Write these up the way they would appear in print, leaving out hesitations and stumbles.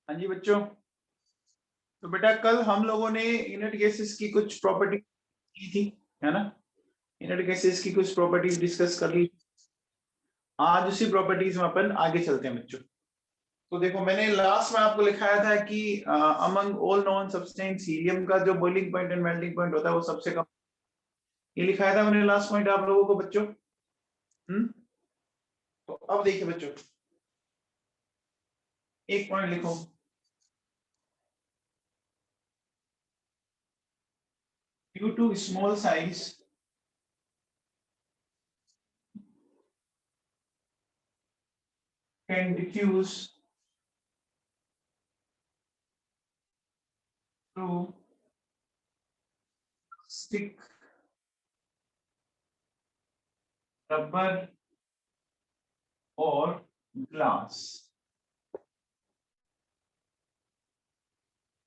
हाँ जी बच्चों, तो बेटा कल हम लोगों ने इनर्ट गैसेस की कुछ प्रॉपर्टी की थी, है ना। इनर्ट गैसेस की कुछ प्रॉपर्टीज डिस्कस कर ली। आज उसी प्रॉपर्टीज में अपन आगे चलते हैं बच्चों। तो देखो, मैंने लास्ट में आपको लिखाया था कि among all non substance helium का जो boiling point and melting point होता है वो सबसे कम। ये लिखाया था मैंने लास्ट पॉइंट आप लोगों को बच्चों। तो अब देखिए बच्चों, एक पॉइंट लिखो। Due to small size can diffuse through stick, rubber और ग्लास,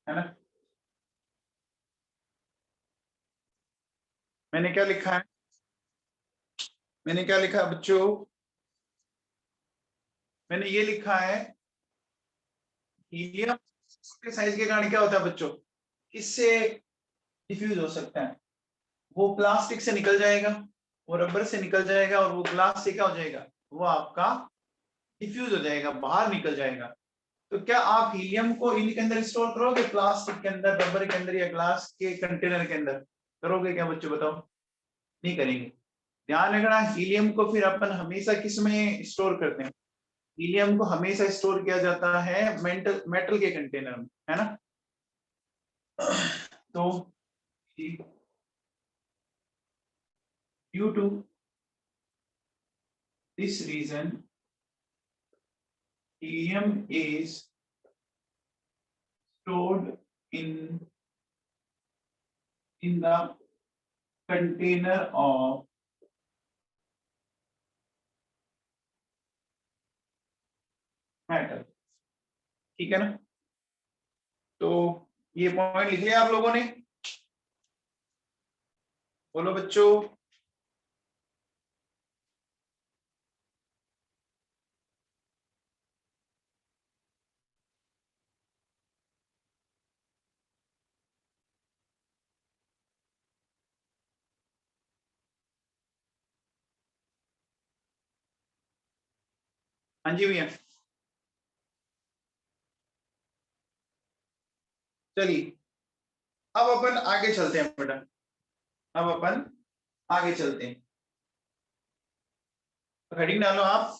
है ना। मैंने क्या लिखा है, मैंने क्या लिखा है बच्चों, मैंने ये लिखा है हीलियम के साइज के कारण क्या होता है बच्चों, इससे डिफ्यूज हो सकता है। वो प्लास्टिक से निकल जाएगा, वो रबर से निकल जाएगा और वो ग्लास से क्या हो जाएगा, वो आपका डिफ्यूज हो जाएगा, बाहर निकल जाएगा। तो क्या आप हीलियम को इनके अंदर स्टोर करोगे, प्लास्टिक के अंदर, रबर के अंदर या ग्लास के कंटेनर के अंदर? करोगे क्या बच्चों, बताओ? नहीं करेंगे। ध्यान रखना, हीलियम को फिर अपन हमेशा किस में स्टोर करते हैं? हीलियम को हमेशा स्टोर किया जाता है मेटल के कंटेनर में, है ना। तो due to this reason helium is stored in the container of metal, ठीक है ना। तो ये पॉइंट लिख लिया आप लोगों ने? बोलो बच्चों। हाँ जी भैया, चलिए अब अपन आगे चलते हैं बेटा, अब अपन आगे चलते हैं। हेडिंग डालो आप,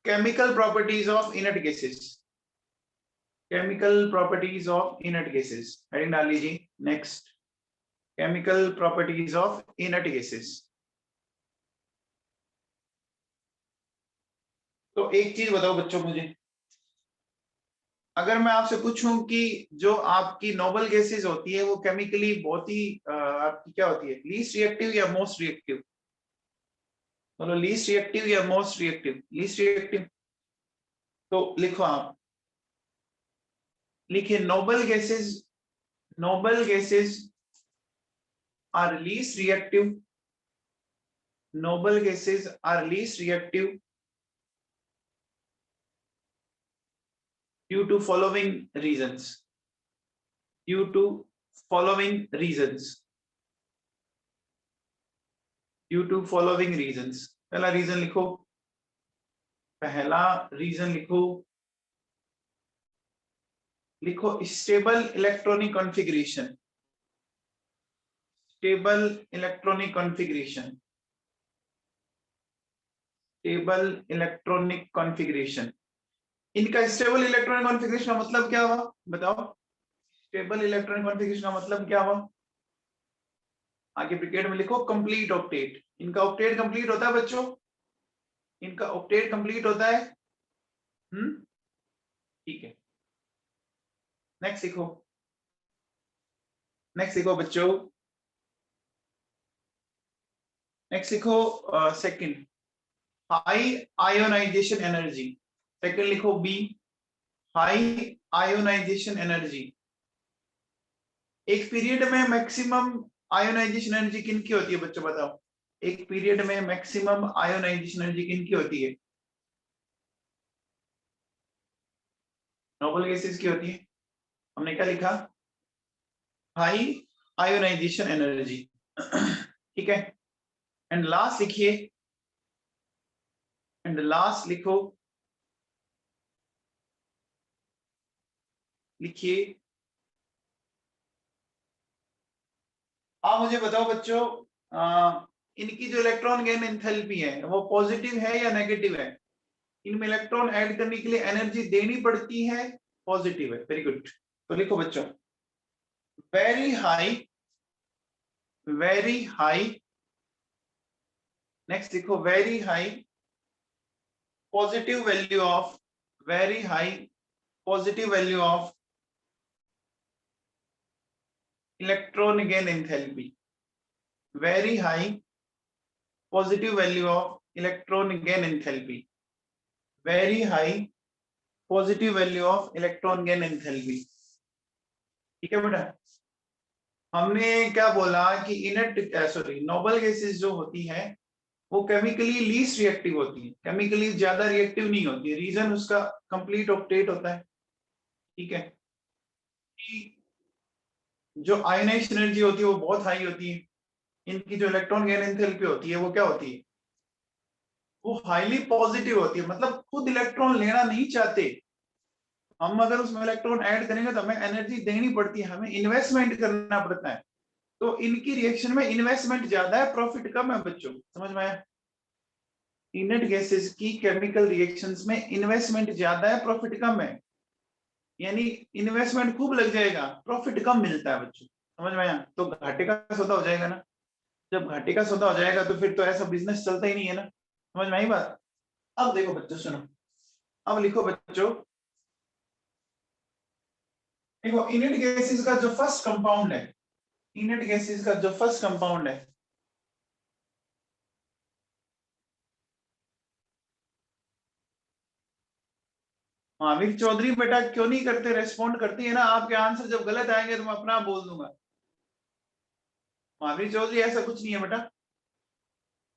chemical properties of inert gases, chemical properties of inert gases, heading डाल लीजिए। Next, chemical properties of inert gases. तो एक चीज बताओ बच्चों मुझे, अगर मैं आपसे पूछूं कि जो आपकी नोबल गैसेस होती है वो केमिकली बहुत ही आपकी क्या होती है, लीस्ट रिएक्टिव या मोस्ट रिएक्टिव? बोलो, लीस्ट रिएक्टिव या मोस्ट रिएक्टिव? Least reactive. तो लिखो आप, लिखिए noble gases, noble gases are least reactive, noble gases are least reactive due to following reasons, due to following reasons, due to following reasons। पहला reason लिखो, पहला reason लिखो, लिखो stable electronic configuration, stable electronic configuration, stable electronic configuration. इनका stable electronic configuration का मतलब क्या हुआ, बताओ? स्टेबल इलेक्ट्रॉनिक कॉन्फ़िगरेशन का मतलब क्या हुआ? आगे ब्रैकेट में लिखो कंप्लीट ऑक्टेट। इनका ऑक्टेट कंप्लीट होता है बच्चों, इनका ऑक्टेट कंप्लीट होता है। ठीक है, नेक्स्ट लिखो, नेक्स्ट लिखो बच्चों, नेक्स्ट लिखो second, high ionization energy. Second लिखो बी, हाई आयोनाइजेशन एनर्जी। एक पीरियड में मैक्सिमम आयोनाइजेशन एनर्जी किन की होती है बच्चों, बताओ? एक पीरियड में मैक्सिमम आयोनाइजेशन एनर्जी किन की होती है? नोबल गैसेस की होती है, हमने क्या लिखा, हाई आयोनाइजेशन एनर्जी। ठीक है, एंड लास्ट लिखिए, एंड लास्ट लिखो, लिखिए। आप मुझे बताओ बच्चों, इनकी जो इलेक्ट्रॉन गेन एंथैल्पी है वो पॉजिटिव है या नेगेटिव है? इनमें इलेक्ट्रॉन ऐड करने के लिए एनर्जी देनी पड़ती है, पॉजिटिव है। Very good. तो लिखो बच्चों, very high, very high, next लिखो very high positive value of, very high positive value of electron gain enthalpy, very high positive value of electron gain enthalpy, very high positive value of electron gain enthalpy. ठीक है बेटा, हमने क्या बोला कि inert sorry noble gases जो होती है वो केमिकली लीस्ट रिएक्टिव होती है, केमिकली ज्यादा रिएक्टिव नहीं होती है। रीजन उसका कंप्लीट ऑक्टेट होता है। ठीक है, कि जो आयनाइजेशन एनर्जी होती है वो बहुत हाई होती है, इनकी जो इलेक्ट्रॉन गेन एंथैल्पी होती है वो क्या होती है, वो हाईली पॉजिटिव होती है। मतलब खुद इलेक्ट्रॉन लेना नहीं चाहते हम, अगर उसमें इलेक्ट्रॉन ऐड करेंगे तो हमें एनर्जी देनी पड़ती है, हमें इन्वेस्टमेंट करना पड़ता है। तो इनकी रिएक्शन में इन्वेस्टमेंट ज्यादा है, प्रॉफिट कम है बच्चों, समझ में आया? इनर्ट गैसेस की केमिकल रिएक्शंस में इन्वेस्टमेंट ज्यादा है, प्रॉफिट कम है। यानी इन्वेस्टमेंट खूब लग जाएगा, प्रॉफिट कम मिलता है बच्चों, समझ में आया? तो घाटे का सौदा हो जाएगा ना। जब घाटे का सौदा हो जाएगा तो फिर तो ऐसा बिजनेस चलता ही नहीं है ना, समझ में आई बात? अब देखो बच्चों सुनो, अब लिखो बच्चों, देखो इनर्ट गैसेस का जो फर्स्ट कंपाउंड है, इनर्ट गैसेस का जो फर्स्ट कंपाउंड है, महावीर चौधरी बेटा क्यों नहीं करते, रेस्पॉन्ड करती है ना। आपके आंसर जब गलत आएंगे तो मैं अपना बोल दूंगा। महावीर चौधरी ऐसा कुछ नहीं है बेटा,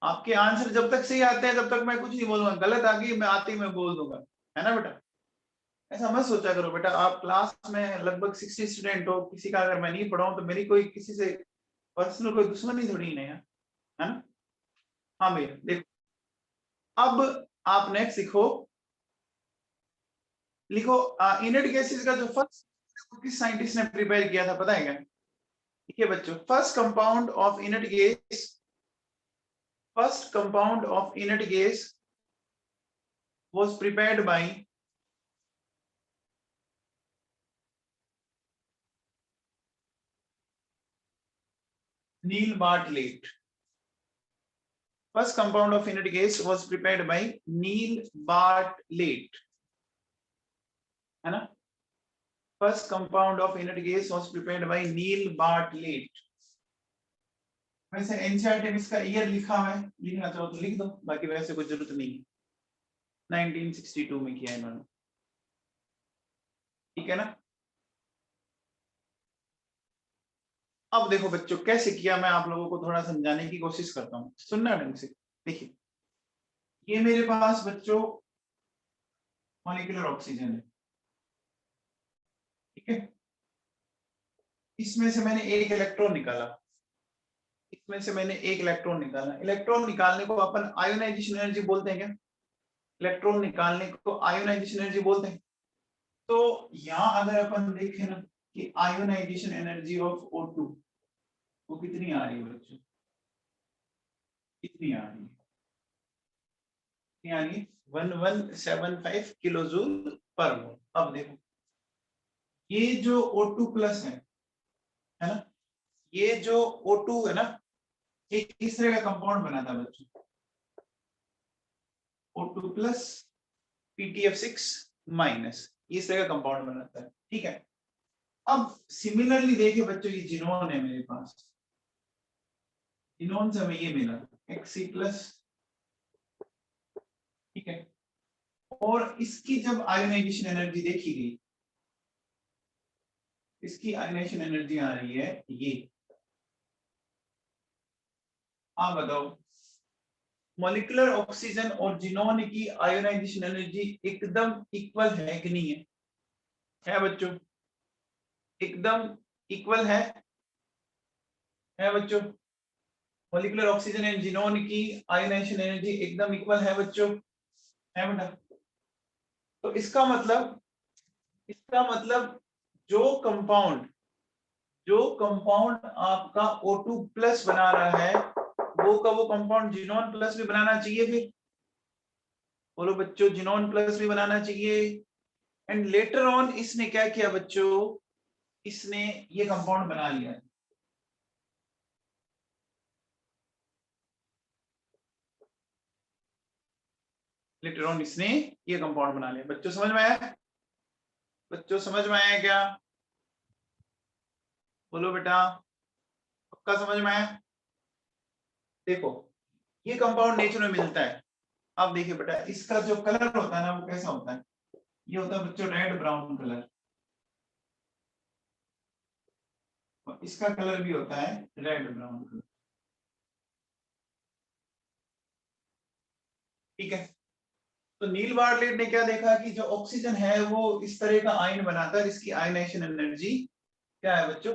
आपके आंसर जब तक सही आते हैं तब तक मैं कुछ नहीं बोलूंगा, गलत आ गई मैं आती मैं बोल दूंगा, है ना बेटा? ऐसा मत सोचा करो बेटा, आप क्लास में लगभग 60 स्टूडेंट हो, किसी का अगर मैं नहीं पढ़ाऊं तो मेरी कोई किसी से पर्सनल कोई दुश्मनी थोड़ी नहीं है, है ना? हाँ भैया देखो, अब आप नेक्स्ट लिखो, लिखो इनर्ट गैसेस का जो फर्स्ट किस साइंटिस्ट ने प्रिपेयर किया था पता है क्या? ठीक है बच्चों, first compound of inert gas, first compound of inert gas was prepared by Neil Bartlett. First compound of inert gas was prepared by Neil Bartlett, है ना? First compound of inert gas was prepared by Neil Bartlett. वैसे NCERT में इसका year लिखा है, लिखना चाहो तो लिख दो, बाकी वैसे कोई जरूरत नहीं है। 1962 में किया है इन्होंने, ठीक है ना? अब देखो बच्चों कैसे किया, मैं आप लोगों को थोड़ा समझाने की कोशिश करता हूँ, सुनना ढंग से। देखिए ये मेरे पास बच्चों मॉलिक्यूलर ऑक्सीजन है, ठीक है? इसमें से मैंने एक इलेक्ट्रॉन निकाला, इसमें से मैंने एक इलेक्ट्रॉन निकाला। इलेक्ट्रॉन निकालने को अपन आयोनाइजेशन एनर्जी बोलते हैं क्या? इलेक्ट्रॉन निकालने को आयोनाइजेशन एनर्जी बोलते हैं। तो यहाँ अगर अपन देखें ना कि आयोनाइजेशन एनर्जी ऑफ O2 वो कितनी आ रही है बच्चों, कितनी आ रही है? यानी 1175 किलो जूल पर मोल। अब देखो ये जो O2 प्लस है ना, ये जो O2 है ना, ये इस तरह का कंपाउंड बना था बच्चों, O2 प्लस PTF6 माइनस, इस तरह का कंपाउंड बनाता है, ठीक है? अब सिमिलरली देखिए बच्चों, ये जिनोन है मेरे पास, जिनोन से हमें ये मिला Xc प्लस, ठीक है? और इसकी जब आयोनाइजेशन एनर्जी देखी गई, इसकी आयोनाइजेशन एनर्जी आ रही है ये, आप बताओ मॉलिक्यूलर ऑक्सीजन और जिनोन की आयोनाइजेशन एनर्जी एकदम इक्वल है कि नहीं है? है बच्चों, एकदम इक्वल है बच्चों। मॉलिक्यूलर ऑक्सीजन एंड जिनोन की आयोनाइजेशन एनर्जी एकदम इक्वल है बच्चों, है बेटा। तो इसका मतलब जो कंपाउंड आपका O2 प्लस बना रहा है वो कंपाउंड जिनोन प्लस भी बनाना चाहिए। फिर बोलो बच्चों, जिनोन प्लस भी बनाना चाहिए। एंड लेटर ऑन इसने क्या किया बच्चों, इसने ये कंपाउंड बना लिया। लेटर ऑन इसने ये कंपाउंड बना लिया। बच्चों समझ में आया? बच्चों समझ में आया क्या? बोलो बेटा, पक्का समझ में आया? देखो, ये कंपाउंड नेचर में मिलता है। अब देखिए बेटा, इसका जो कलर होता है ना वो कैसा होता है, ये होता है बच्चों रेड ब्राउन कलर। और इसका कलर भी होता है रेड ब्राउन कलर। ठीक है। तो नील बार्टलेट ने क्या देखा कि जो ऑक्सीजन है वो इस तरह का आयन बनाता है, इसकी आयनाइजेशन एनर्जी क्या है बच्चों,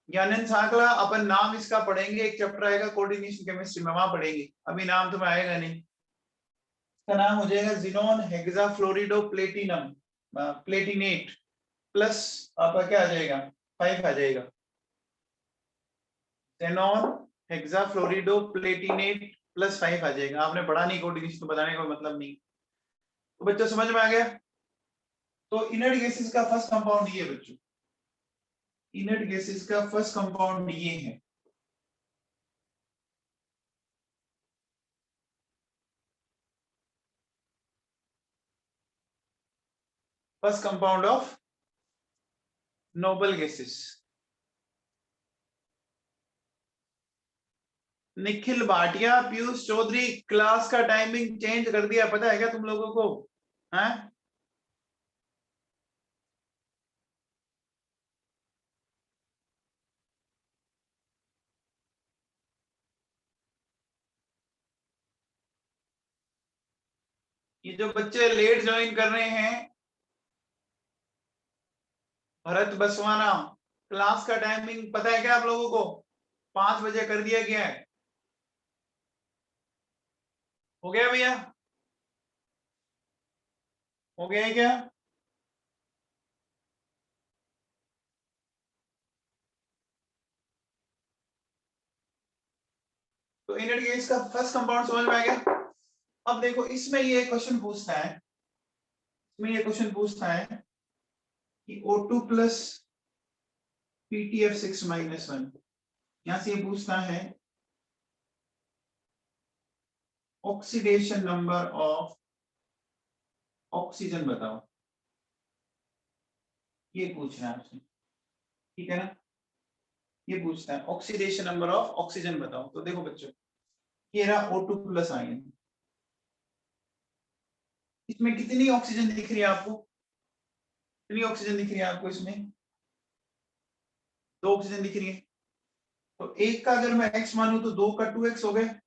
ज्ञानंद सांकला। अपन नाम इसका पढ़ेंगे, एक चैप्टर आएगा कोऑर्डिनेशन केमिस्ट्री में, वहां पढ़ेंगे, अभी नाम तुम्हें आएगा नहीं। इसका नाम हो जाएगा जिनोन हेक्साफ्लोरिडो प्लेटिनम प्लेटिनेट प्लस आपका क्या आ जाएगा, 5 आ जाएगा। जेनॉन हेक्साफ्लोरिडो प्लेटिनेट प्लस 5 आ जाएगा। आपने पढ़ा नहीं कोऑर्डिनेशन, तो बताने का कोई मतलब नहीं। तो बच्चों समझ में आ गया? तो इनर्ट गैसेस का फर्स्ट कंपाउंड ये है बच्चों, इनर्ट गैसेस का फर्स्ट कंपाउंड ये है। First compound of noble gases. Nikhil Bhatia, Piyush Chaudhary, class का टाइमिंग चेंज कर दिया, पता है क्या तुम लोगों को? हैं? ये जो बच्चे लेट ज्वाइन कर रहे हैं, भरत बसवाना, क्लास का टाइमिंग पता है क्या आप लोगों को? 5 बजे कर दिया गया है। हो गया भैया? हो गया है क्या? तो इनर्ट गैस का फर्स्ट कंपाउंड समझ में आ गया। अब देखो, इसमें ये क्वेश्चन पूछता है, इसमें ये क्वेश्चन पूछता है कि O2 प्लस PTF6-1, यहां से ये पूछता है ऑक्सीडेशन नंबर ऑफ ऑक्सीजन बताओ, ये पूछ रहा है आपसे। ठीक है ना? ये पूछता है ऑक्सीडेशन नंबर ऑफ ऑक्सीजन बताओ। तो देखो बच्चों, ये रहा O2 प्लस आयन, इसमें कितनी ऑक्सीजन दिख रही है आपको? कितनी ऑक्सीजन दिख रही है आपको इसमें? 2 ऑक्सीजन दिख रही है। तो एक का अगर मैं x मानूं तो 2 का 2x हो गया।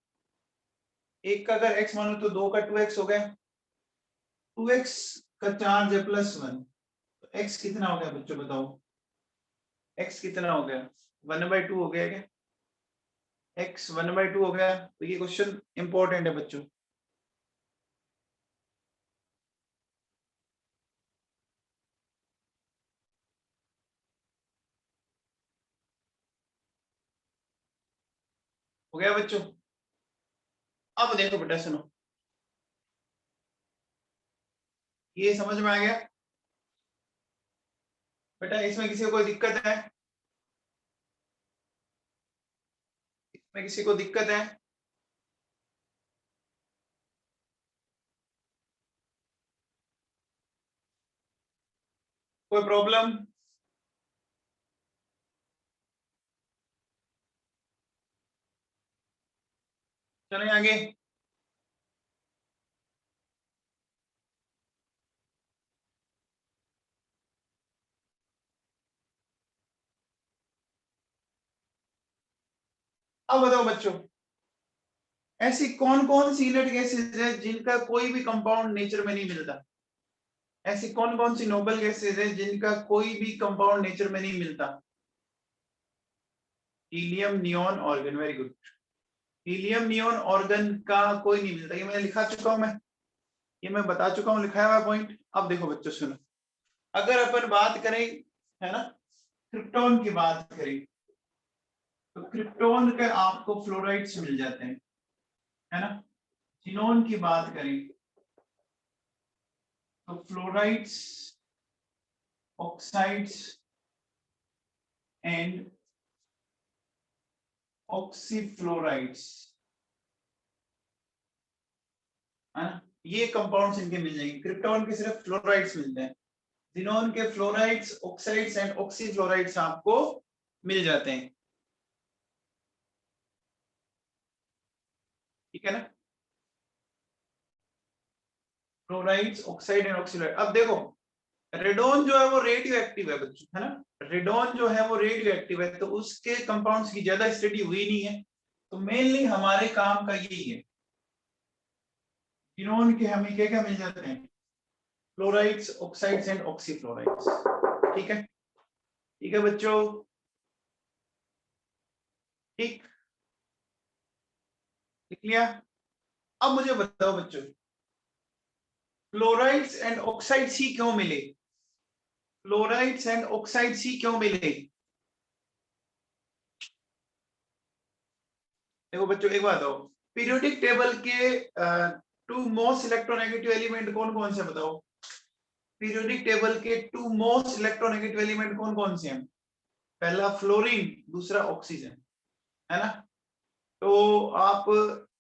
एक का अगर x मानूं तो 2 का 2x हो गया। 2x का चार्ज है +1, तो x कितना हो गया बच्चों बताओ? x कितना हो गया? 1/2 हो गया क्या? x 1/2 हो गया। तो ये क्वेश्चन इंपॉर्टेंट है बच्चों। हो गया बच्चों? अब देखो बेटा, सुनो, ये समझ में आ गया बेटा? इसमें किसी को कोई दिक्कत है? इसमें किसी को दिक्कत है? कोई प्रॉब्लम? चलें आगे। अब बताओ बच्चों, ऐसी कौन कौन सी इनर्ट गैसेस है जिनका कोई भी कंपाउंड नेचर में नहीं मिलता? ऐसी कौन कौन सी नोबल गैसेज है जिनका कोई भी कंपाउंड नेचर में नहीं मिलता? Helium, neon, organ. Very good. Helium, neon, organ का कोई नहीं मिलता। ये मैं लिखा चुका हूं, ये मैं बता चुका हूं, लिखाया हुआ पॉइंट। अब देखो बच्चों सुनो, अगर अपन बात करें, है ना, क्रिप्टॉन की बात करें, तो क्रिप्टॉन के आपको फ्लोराइड्स मिल जाते हैं, है ना। जिनोन की बात करें तो फ्लोराइड्स, ऑक्साइड्स एंड ऑक्सीफ्लोराइड्स, है ना, ये कंपाउंड्स इनके मिल जाएंगे। क्रिप्टॉन के सिर्फ फ्लोराइड्स मिलते हैं, जिनोन के फ्लोराइड्स, ऑक्साइड्स एंड ऑक्सीफ्लोराइड्स आपको मिल जाते हैं, ठीक है ना। Fluorides, oxide and oxyfluoride. अब देखो, रेडोन जो है वो रेडियो एक्टिव है बच्चों, है ना। रेडोन जो है वो रेडियो एक्टिव है, तो उसके कंपाउंड्स की ज्यादा स्टडी हुई नहीं है, तो मेनली हमारे काम का यही है। जिनोन के हमें क्या क्या मिल जाते हैं? फ्लोराइड्स, ऑक्साइड्स एंड ऑक्सीफ्लोराइड्स, ठीक है। ठीक है बच्चों, ठीक, लिख लिया। अब मुझे बताओ बच्चों, फ्लोराइड्स एंड ऑक्साइड्स ही क्यों मिले? फ्लोराइड्स एंड ऑक्साइड्स ही क्यों मिले? देखो बच्चों, एक बात हो, पीरियोडिक टेबल के टू मोस्ट इलेक्ट्रोनेगेटिव एलिमेंट कौन कौन से बताओ? पीरियोडिक टेबल के टू मोस्ट इलेक्ट्रोनेगेटिव एलिमेंट कौन कौन से हैं? पहला फ्लोरीन, दूसरा ऑक्सीजन, है ना। तो आप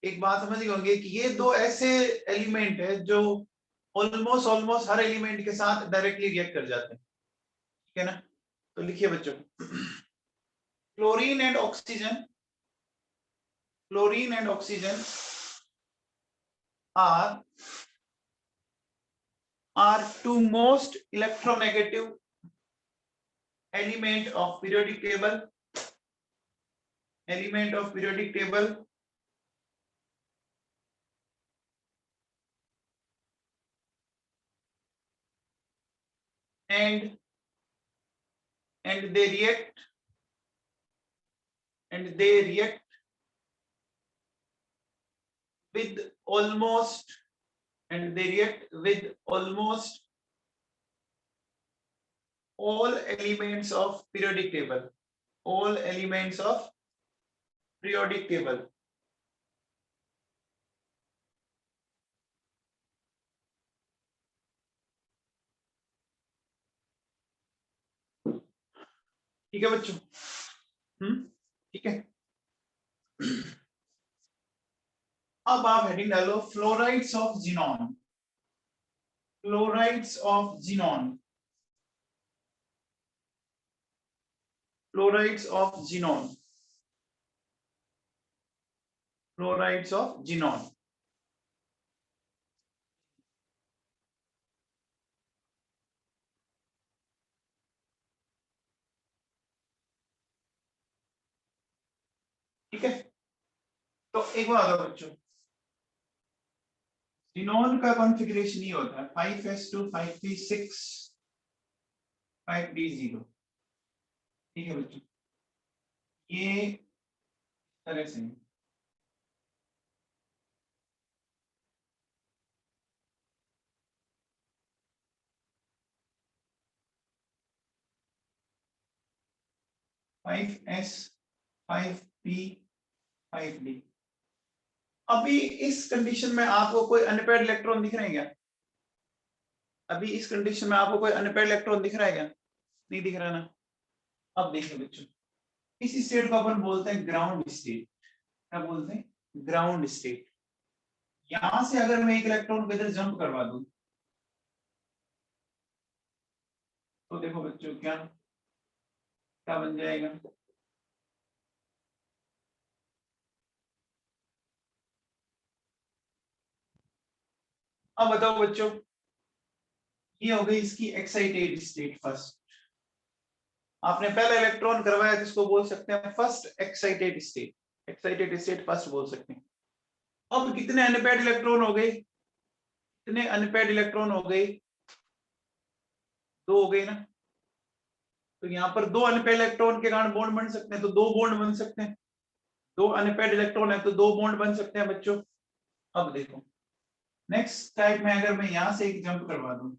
एक बात समझ गए होंगे कि ये दो ऐसे एलिमेंट है जो ऑलमोस्ट ऑलमोस्ट हर एलिमेंट के साथ डायरेक्टली रिएक्ट कर जाते हैं, ठीक है ना। तो लिखिए बच्चों, fluorine and oxygen, fluorine and oxygen are two most electronegative element of periodic table, element of periodic table, and they react, and they react with almost, and they react with almost all elements of periodic table, all elements of periodic table, ठीक है बच्चों। ठीक है। अब आप heading डालो, fluorides of xenon, fluorides of xenon, fluorides of xenon, fluorides of xenon. ठीक है। तो एक बार बताओ बच्चों, जिनॉन का कॉन्फ़िगरेशन ये होता है 5s2 5p6 5d0, ठीक है बच्चों, ये तरह से 5s 5p 5d। अभी इस कंडीशन में आपको कोई अनपेयर्ड इलेक्ट्रॉन दिख रहे हैं क्या? अभी इस कंडीशन में आपको कोई अनपेयर्ड इलेक्ट्रॉन दिख रहा है क्या? नहीं दिख रहा ना। अब देखिए बच्चों, इस स्टेट को अपन बोलते हैं ग्राउंड स्टेट। क्या बोलते हैं? Ground state. यहां से अगर मैं एक इलेक्ट्रॉन को इधर जंप करवा दूं, तो देखो बच्चों क्या क्या बन जाएगा? अब बताओ बच्चों, ये हो गई इसकी एक्साइटेड स्टेट फर्स्ट। आपने पहला इलेक्ट्रॉन करवाया जिसको बोल सकते हैं first excited state, excited state first बोल सकते हैं। अब कितने अनपेयर्ड इलेक्ट्रॉन हो गए? कितने अनपेयर्ड इलेक्ट्रॉन हो गए? 2 हो गए ना, तो यहाँ पर 2 अनपेड इलेक्ट्रॉन के कारण बॉन्ड बन सकते हैं, तो 2 बॉन्ड बन सकते हैं। 2 अनपेड इलेक्ट्रॉन है तो 2 बॉन्ड बन सकते हैं बच्चों। अब देखो नेक्स्ट टाइप में अगर मैं यहां से एक जंप करवा दूं,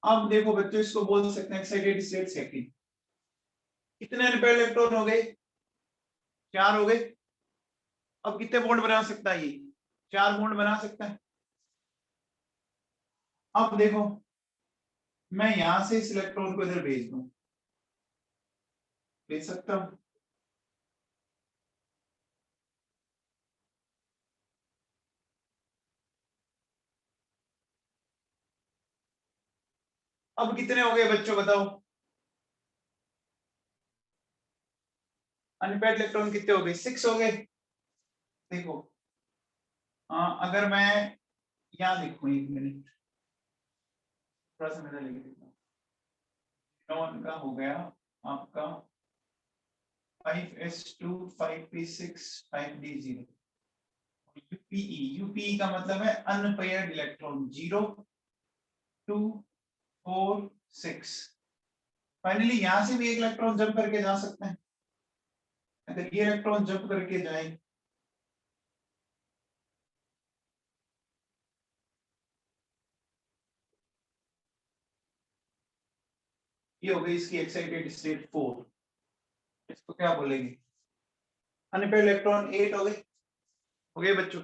अब देखो बच्चों, इसको बोल सकते हैं एक्साइटेड स्टेट सेकंड। कितने अनपेड इलेक्ट्रॉन हो गए? 4 हो गए। अब कितने बॉन्ड बना सकता है ये? 4 बॉन्ड बना सकता है। अब देखो मैं यहां से इस इलेक्ट्रॉन को इधर भेज दूं, भेज सकता हूं। अब कितने हो गए बच्चों बताओ? अनपेड इलेक्ट्रॉन कितने हो गए? 6 हो गए। देखो अगर मैं यहाँ लिखूं, 1 मिनट थोड़ा सा मेरा लिख देता हूँ। इलेक्ट्रॉन का हो गया आपका 5s2 5p6 5d0। यूपीई का मतलब है अनपेयर्ड इलेक्ट्रॉन, 0 2 4 6। फाइनली यहां से भी एक इलेक्ट्रॉन जंप करके जा सकते हैं। अगर ये इलेक्ट्रॉन जंप करके जाए, ये हो गई इसकी एक्साइटेड स्टेट 4। इसको क्या बोलेंगे? अनपेड इलेक्ट्रॉन 8 हो गए बच्चों।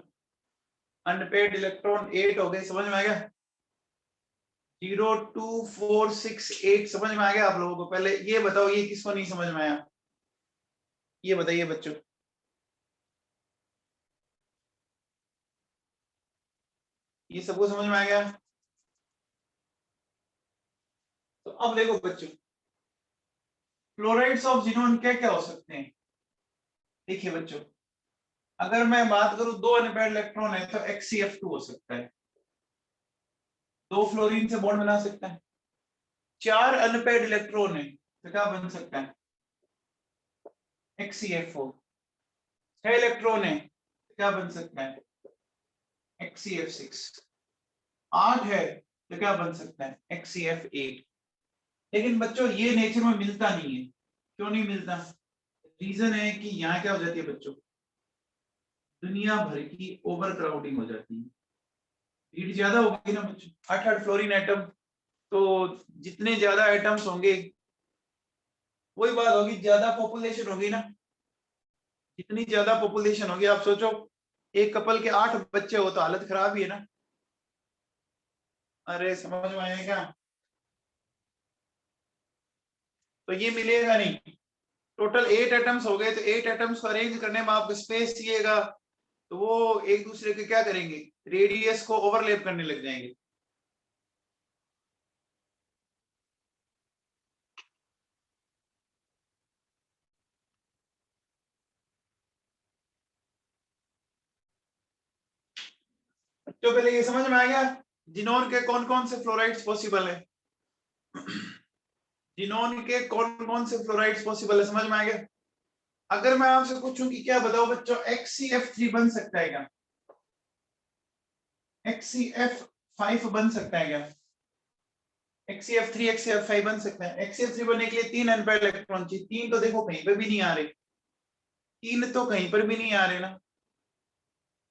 अनपेड इलेक्ट्रॉन 8 हो गए, समझ में आ गया? 0 2 4 6 8 समझ में आ गया आप लोगों को? पहले ये बताओ ये किसको नहीं समझ में आया, ये बताइए बच्चों। ये सबको समझ में आ गया? तो अब देखो बच्चों, फ्लोराइड्स ऑफ जिनोन क्या क्या हो सकते हैं? देखिए बच्चों, अगर मैं बात करूं 2 अनपेड इलेक्ट्रॉन है तो XCF2 हो सकता है, 2 फ्लोरीन से बॉन्ड बना सकता है। 4 अनपेड इलेक्ट्रॉन है तो क्या बन सकता है? XCF4। 6 इलेक्ट्रॉन है तो क्या बन सकता है? XCF6। 8 है तो क्या बन सकता है? XCF8। लेकिन बच्चों ये नेचर में मिलता नहीं है। क्यों नहीं मिलता? रीजन है कि यहाँ क्या हो जाती है बच्चों, दुनिया भर की ओवर क्राउडिंग हो जाती है। भीड़ ज्यादा होगी ना बच्चों, 8 फ्लोरीन एटम, तो जितने ज्यादा एटम्स होंगे वही बात होगी, ज्यादा पॉपुलेशन होगी ना। जितनी ज्यादा पॉपुलेशन होगी, आप सोचो एक कपल के 8 बच्चे हो तो हालत खराब ही है ना। अरे समझ में आया क्या? तो ये मिलेगा नहीं। टोटल 8 एटम्स हो गए, तो 8 एटम्स को अरेंज करने में आपको स्पेस चाहिएगा, तो वो एक दूसरे के क्या करेंगे, रेडियस को ओवरलैप करने लग जाएंगे। तो पहले ये समझ में आ गया जिनोन के कौन कौन से फ्लोराइड्स पॉसिबल है? जिनोन के कौन कौन से फ्लोराइड्स पॉसिबल है, समझ में आ गया? अगर मैं आपसे पूछूं कि क्या बताओ बच्चों, XCF3 बन सकता है क्या? XCF5 बन सकता है क्या? XCF3 XCF5 बन सकता है। XCF3 बनने के लिए 3 अनपेयर्ड इलेक्ट्रॉन चाहिए। 3 तो देखो कहीं पर भी नहीं आ रहे, 3 तो कहीं पर भी नहीं आ रहे ना।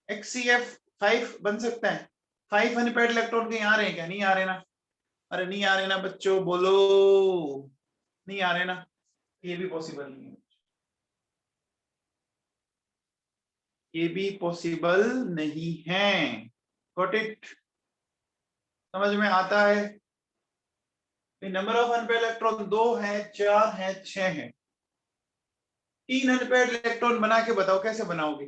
XCF5 बन सकता है। 5 अनपेयर्ड इलेक्ट्रॉन कहीं आ रहे हैं क्या? नहीं आ रहे ना। अरे नहीं आ रहे ना बच्चों, बोलो नहीं आ रहे ना। ये भी पॉसिबल नहीं है, ये भी पॉसिबल नहीं है। Got it? समझ में आता है? नंबर ऑफ अनपेयर्ड इलेक्ट्रॉन 2 है, 4 है, 6 है। 3 अनपेयर्ड इलेक्ट्रॉन बना के बताओ कैसे बनाओगे?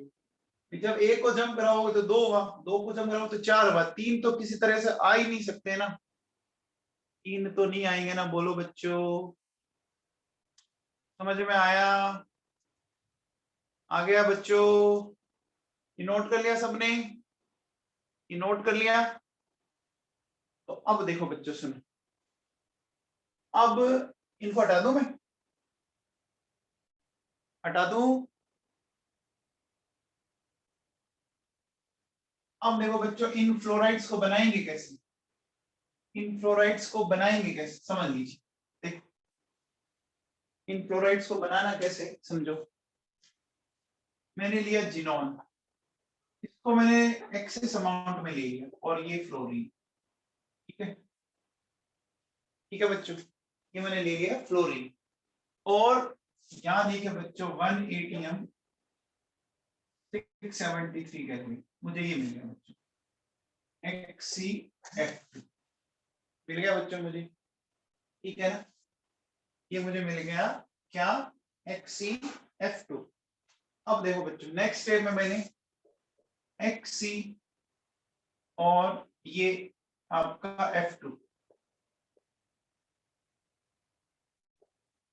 जब एक को जंप कराओगे तो 2 हुआ, 2 को जंप कराओगे तो 4 हुआ, 3 तो किसी तरह से आ ही नहीं सकते ना। 3 तो नहीं आएंगे ना, बोलो बच्चों। समझ में आया? आ गया बच्चों? ये नोट कर लिया सबने? ये नोट कर लिया? तो अब देखो बच्चों सुनो, अब इनको हटा दूं, मैं हटा दूं। अब देखो बच्चों, इन फ्लोराइड्स को बनाएंगे कैसे, इन फ्लोराइड्स को बनाएंगे कैसे समझ लीजिए। देखो इन फ्लोराइड्स को बनाना कैसे समझो। मैंने लिया जिनॉन, इसको मैंने एक्सेस अमाउंट में ले लिया, और ये फ्लोरीन। ठीक है, ठीक है बच्चों, ये मैंने ले लिया फ्लोरीन। और यहाँ देखिए बच्चों 1 ATM 673 कैलोरी, मुझे ये मिल गया बच्चों, XCF मिल गया बच्चों मुझे। ठीक है ना, ये मुझे मिल गया क्या, XCF2। अब देखो बच्चों नेक्स्ट स्टेप में मैंने XC और ये आपका F2,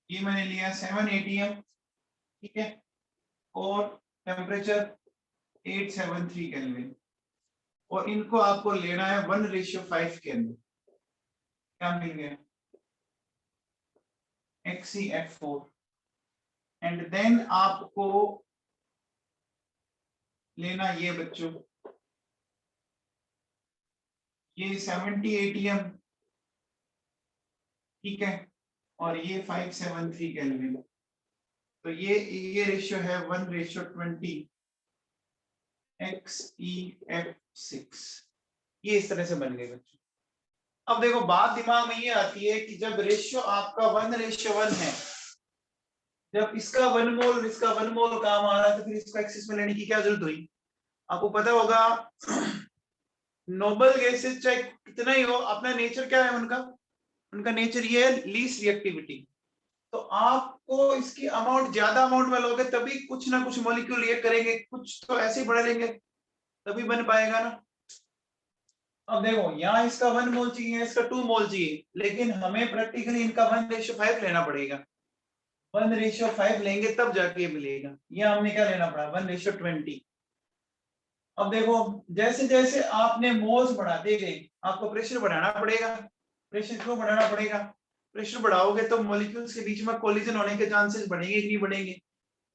ये मैंने लिया 7 ATM। ठीक है, और टेम्परेचर 873 केल्विन, और इनको आपको लेना है 1:5 के अंदर। क्या मिल गया, XCF4। एंड देन आपको लेना ये बच्चों, ये 70 ATM। ठीक है, और ये 573 केल्विन। तो ये रेशियो है 1:20 XEF6। ये इस तरह से बन गए बच्चों। अब देखो बात दिमाग में ये आती है कि जब रेशियो आपका 1:1 है, जब इसका 1 मोल इसका 1 मोल काम आ रहा है, तो फिर इसको एक्सिस में लेने की क्या जरूरत हुई। आपको पता होगा नोबल गैसेस चाहे कितना ही हो, अपना नेचर क्या है उनका, उनका नेचर ये है लीस्ट रिएक्टिविटी। तो आपको इसकी अमाउंट ज्यादा अमाउंट में लोगे तभी कुछ ना कुछ मॉलिक्यूल रिएक्ट करेंगे, कुछ तो ऐसे ही बढ़ेंगे तभी बन पाएगा ना। अब देखो यहाँ इसका 1 मोल चाहिए, इसका 2 मोल चाहिए, लेकिन हमें प्रैक्टिकली इनका 1:5 लेना पड़ेगा। 1:5 लेंगे तब जाके ये मिलेगा। ये हमने क्या लेना पड़ा, 1:20। अब देखो जैसे जैसे आपने मोल्स बढ़ाते गए, आपको प्रेशर बढ़ाना पड़ेगा। प्रेशर क्यों बढ़ाना पड़ेगा, प्रेशर बढ़ाओगे तो मॉलिक्यूल्स के बीच में कोलिजन होने के चांसेस बढ़ेंगे कि नहीं बढ़ेंगे।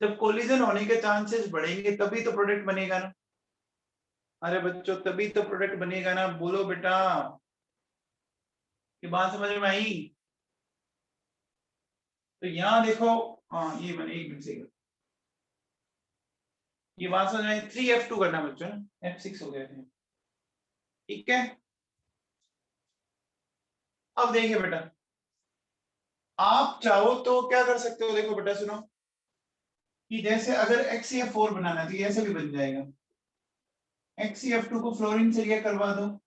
जब कोलिजन होने के चांसेस बढ़ेंगे तभी तो प्रोडक्ट बनेगा ना। अरे बच्चों तभी तो प्रोडक्ट बनेगा ना, बोलो बेटा, ये बात समझ में आई। तो यहाँ देखो, हाँ ये मैंने एक मिनट से, ये बात समझ में 3F2 करना बच्चों ना, F6 हो गया है। ठीक है, अब देखिए बेटा, आप चाहो तो क्या कर सकते हो, देखो बेटा सुनो, कि जैसे अगर XCF4 बनाना है तो ये ऐसे भी बन जाएगा। XCF2 को फ्लोरीन से रिएक्ट करवा दो,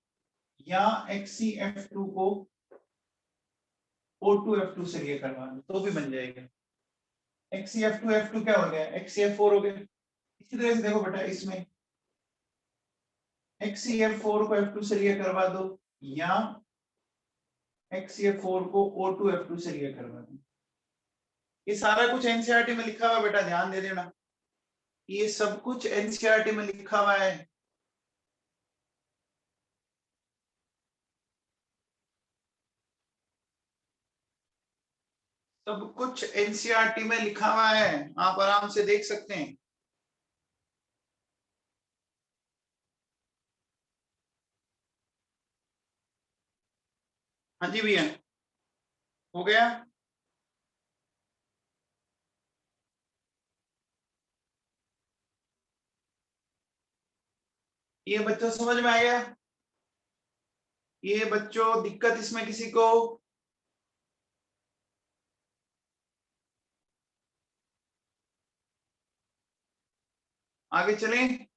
या XCF2 को O2F2 से रिएक्ट करवा दो तो भी बन जाएगा। XCF2 F2 क्या हो गया, XCF4 हो गया। इसी तरह से देखो बेटा, इसमें XCF4 को F2 से रिएक्ट करवा दो, या XCF4 को O2F2 से रिएक्ट करवा दो। ये सारा कुछ एनसीईआरटी में लिखा हुआ बेटा, ध्यान दे देना, ये सब कुछ एनसीईआरटी में लिखा हुआ है। सब कुछ एनसीईआरटी में लिखा हुआ है, आप आराम से देख सकते हैं। हाँ जी भैया, हो गया। ये बच्चों समझ में आ गया, ये बच्चों दिक्कत इसमें किसी को, आगे चलें।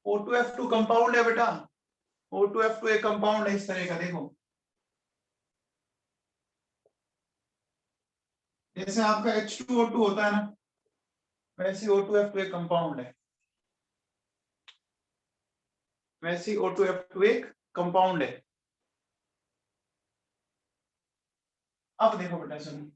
O2F2 कंपाउंड है बेटा, O2F2 एक कंपाउंड है इस तरह का, देखो जैसे आपका H2O2 होता है ना, वैसे O2F2 एक कंपाउंड है, वैसे O2F2 एक कंपाउंड है। अब देखो बेटा सुनो,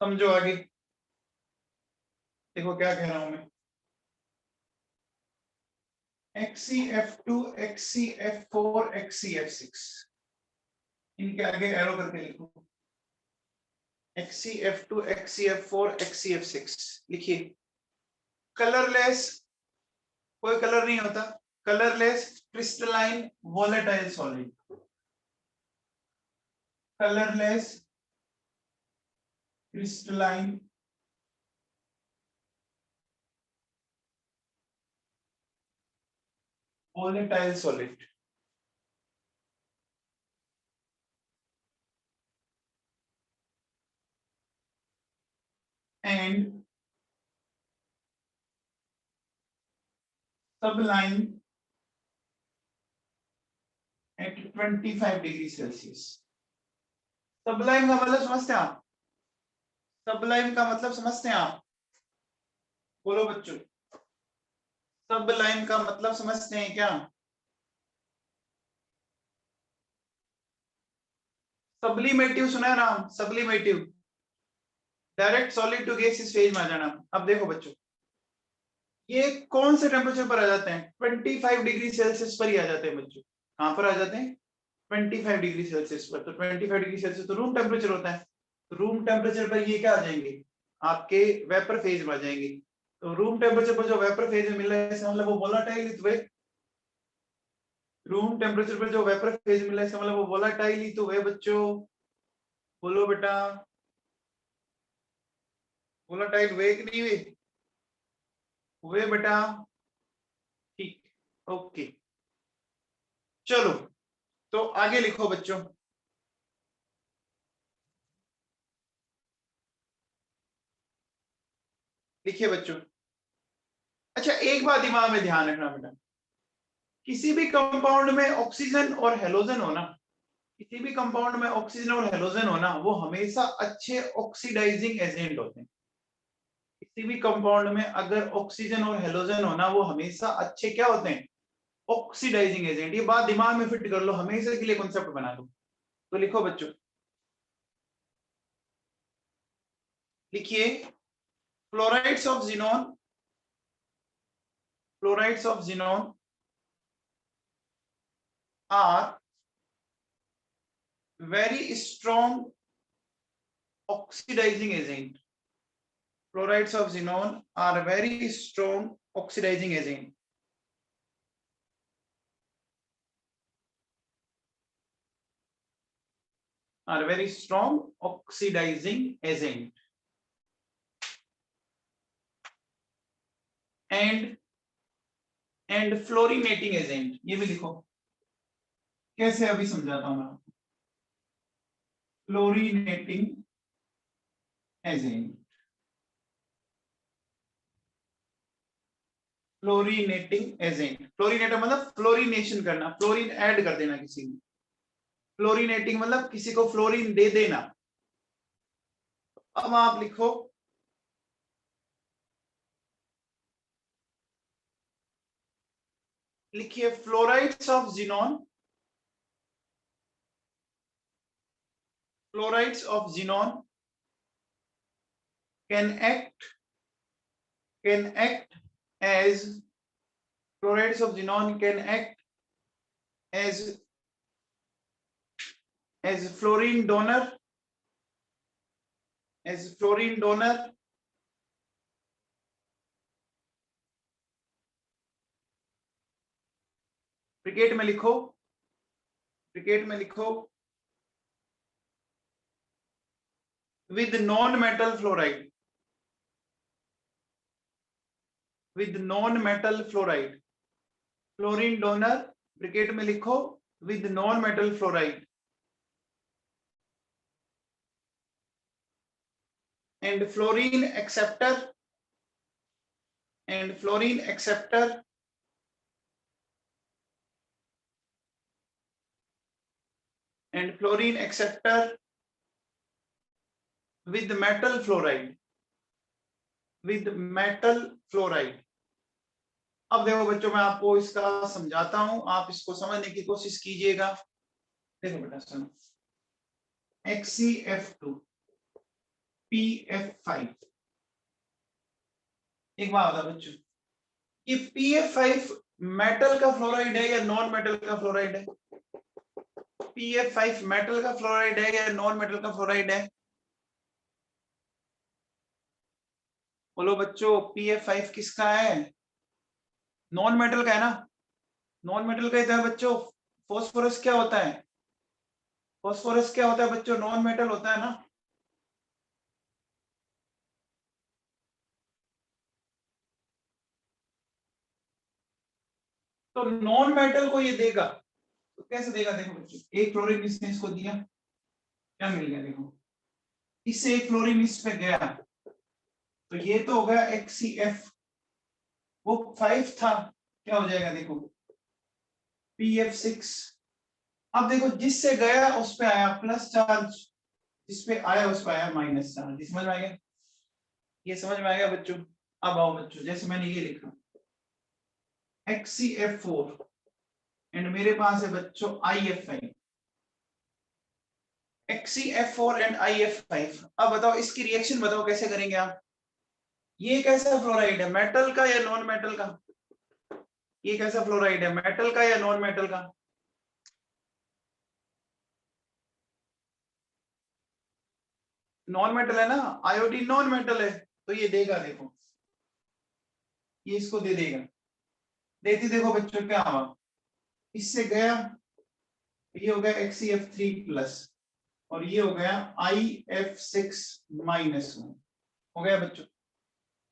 समझो आगे। देखो क्या कह रहा हूं मैं, XCF2 XCF4 XCF6, इनके आगे एरो करके लिखो, XCF2 XCF4 XCF6 लिखिए। कलरलेस, कोई कलर नहीं होता, colourless crystalline volatile solid, colourless crystalline volatile solid, and sublime at 25 degree Celsius. Sublime का मतलब समझते हैं आप, सबलाइम का मतलब समझते हैं आप, बोलो बच्चों, सबलाइम का मतलब समझते हैं क्या? सब्लिमेटिव सुना है नाम, sublimative, direct solid to gaseous phase में आ जाना। अब देखो बच्चों, ये कौन से टेम्परेचर पर आ जाते हैं? 25 डिग्री सेल्सियस पर ही आ जाते हैं बच्चों। कहां पर आ जाते हैं? 25 डिग्री सेल्सियस पर। तो 25 डिग्री सेल्सियस तो रूम टेम्परेचर होता है, तो रूम टेम्परेचर पर ये क्या आ जाएंगे? आपके वेपर फेज में आ जाएंगे। तो रूम टेम्परेचर पर जो वेपर फेज में मिल रहा है, इसका मतलब वो वोलाटाइल ही तो है। रूम टेम्परेचर पर जो वेपर फेज मिल रहा है, इसका मतलब वो वोलाटाइल ही तो है बच्चों। बोलो बेटा, वोलाटाइल हुए कि नहीं हुए? हुए बेटा, ठीक, ओके। चलो, तो आगे लिखो बच्चों, लिखिए बच्चों। अच्छा, एक बात दिमाग में ध्यान रखना बेटा, किसी भी कंपाउंड में ऑक्सीजन और हेलोजन हो ना, किसी भी कंपाउंड में ऑक्सीजन और हेलोजन हो ना, वो हमेशा अच्छे ऑक्सीडाइजिंग एजेंट होते हैं। किसी भी कंपाउंड में अगर ऑक्सीजन और हेलोजन हो ना, वो हमेशा अच्छे क्या होते हैं? Oxidizing agent. ये बात दिमाग में फिट कर लो, हमेशा के लिए कॉन्सेप्ट बना लो। तो लिखो बच्चों, लिखिए, fluorides of xenon, fluorides of xenon are very strong oxidizing agent. Fluorides of xenon are very strong oxidizing agent. Are very strong oxidizing agent. And fluorinating agent. ये भी लिखो, कैसे अभी समझाता हूं मैं आपको। फ्लोरीनेटिंग एजेंट, फ्लोरीनेटिंग एजेंट, फ्लोरीनेटर मतलब फ्लोरीनेशन करना, फ्लोरीन ऐड कर देना किसी में। फ्लोरीनेटिंग मतलब किसी को फ्लोरीन दे देना। अब आप लिखो, लिखिए, fluorides of xenon, fluorides of xenon can act as, fluorides of xenon can act as fluorine donor, as fluorine donor, bracket में लिखो, ब्रिकेट में लिखो, with non-metal fluoride, with non-metal fluoride, fluorine donor, bracket में लिखो, with non-metal fluoride, and fluorine acceptor, and fluorine acceptor, and fluorine acceptor with metal fluoride, with metal fluoride। अब देखो बच्चों, मैं आपको इसका समझाता हूं, आप इसको समझने की कोशिश कीजिएगा। देखो बेटा सुनो, XCF2 PF5, एक बात बता बच्चों, ये PF5 मेटल का फ्लोराइड है या नॉन मेटल का फ्लोराइड है? PF5 मेटल का फ्लोराइड है या नॉन मेटल का फ्लोराइड है? बोलो बच्चों, PF5 किसका है? नॉन मेटल का है ना? नॉन मेटल का ही था बच्चों। फॉस्फोरस क्या होता है? फॉस्फोरस क्या होता है बच्चों? नॉन मेटल होता है ना? तो नॉन मेटल को ये देगा तो कैसे देगा? देखो बच्चों, एक क्लोरीन इसने इसको दिया, क्या मिल गया? देखो, इससे एक क्लोरीन इस पे गया तो ये तो हो गया XCF, वो 5 था, क्या हो जाएगा? देखो PF6। अब देखो, जिससे गया उस पे आया प्लस चार्ज, जिस पे आया उस पे आया माइनस चार्ज। समझ में आ गया? ये समझ में आ गया बच्चों? अब आओ बच्चों, जैसे मैंने ये लिखा XCF4 एंड मेरे पास है बच्चों IF5। XCF4 and IF5। अब बताओ इसकी रिएक्शन बताओ कैसे करेंगे आप? ये कैसा फ्लोराइड है, मेटल का या नॉन मेटल का? ये कैसा फ्लोराइड है, मेटल का या नॉन मेटल का? नॉन मेटल है ना? आयोडीन नॉन मेटल है, तो ये देगा। देखो, ये इसको दे देगा। देती देखो बच्चों क्या हुआ, इससे गया, ये हो गया XCF3 प्लस और ये हो गया IF6 माइनस हो गया बच्चों।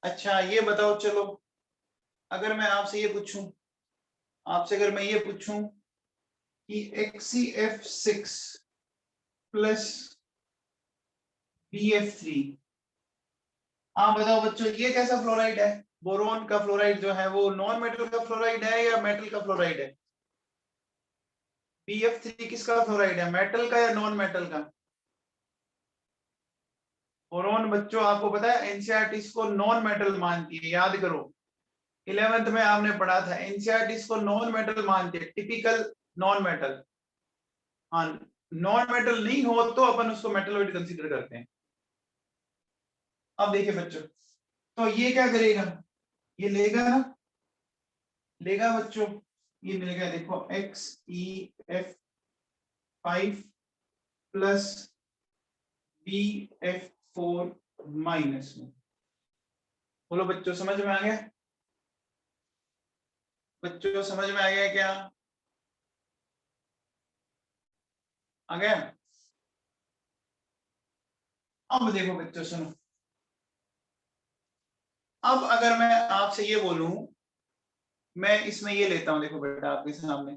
अच्छा ये बताओ, चलो अगर मैं आपसे ये पूछूं, आपसे अगर मैं ये पूछूं कि XCF6 प्लस BF3, आप बताओ बच्चों ये कैसा फ्लोराइड है? बोरोन का फ्लोराइड जो है वो नॉन मेटल का फ्लोराइड है या मेटल का फ्लोराइड है? BF3 किसका फ्लोराइड है, मेटल का या नॉन मेटल का? बोरोन बच्चों आपको पता है एनसीईआरटी इसको नॉन मेटल मानती है, याद करो 11th में आपने पढ़ा था, एनसीईआरटी इसको नॉन मेटल मानती है, टिपिकल नॉन मेटल। हाँ, नॉन मेटल नहीं हो तो अपन उसको मेटलॉइड कंसीडर करते हैं। अब देखिए बच्चों, तो ये क्या करेगा, ये लेगा ना, लेगा बच्चों, ये मिलेगा देखो XEF5 प्लस BF4 माइनस में। बोलो बच्चों समझ में आ गया? बच्चों समझ में आ गया क्या? आ गया? अब देखो बच्चों सुनो, अब अगर मैं आपसे ये बोलूं, मैं इसमें ये लेता हूं, देखो बेटा आपके सामने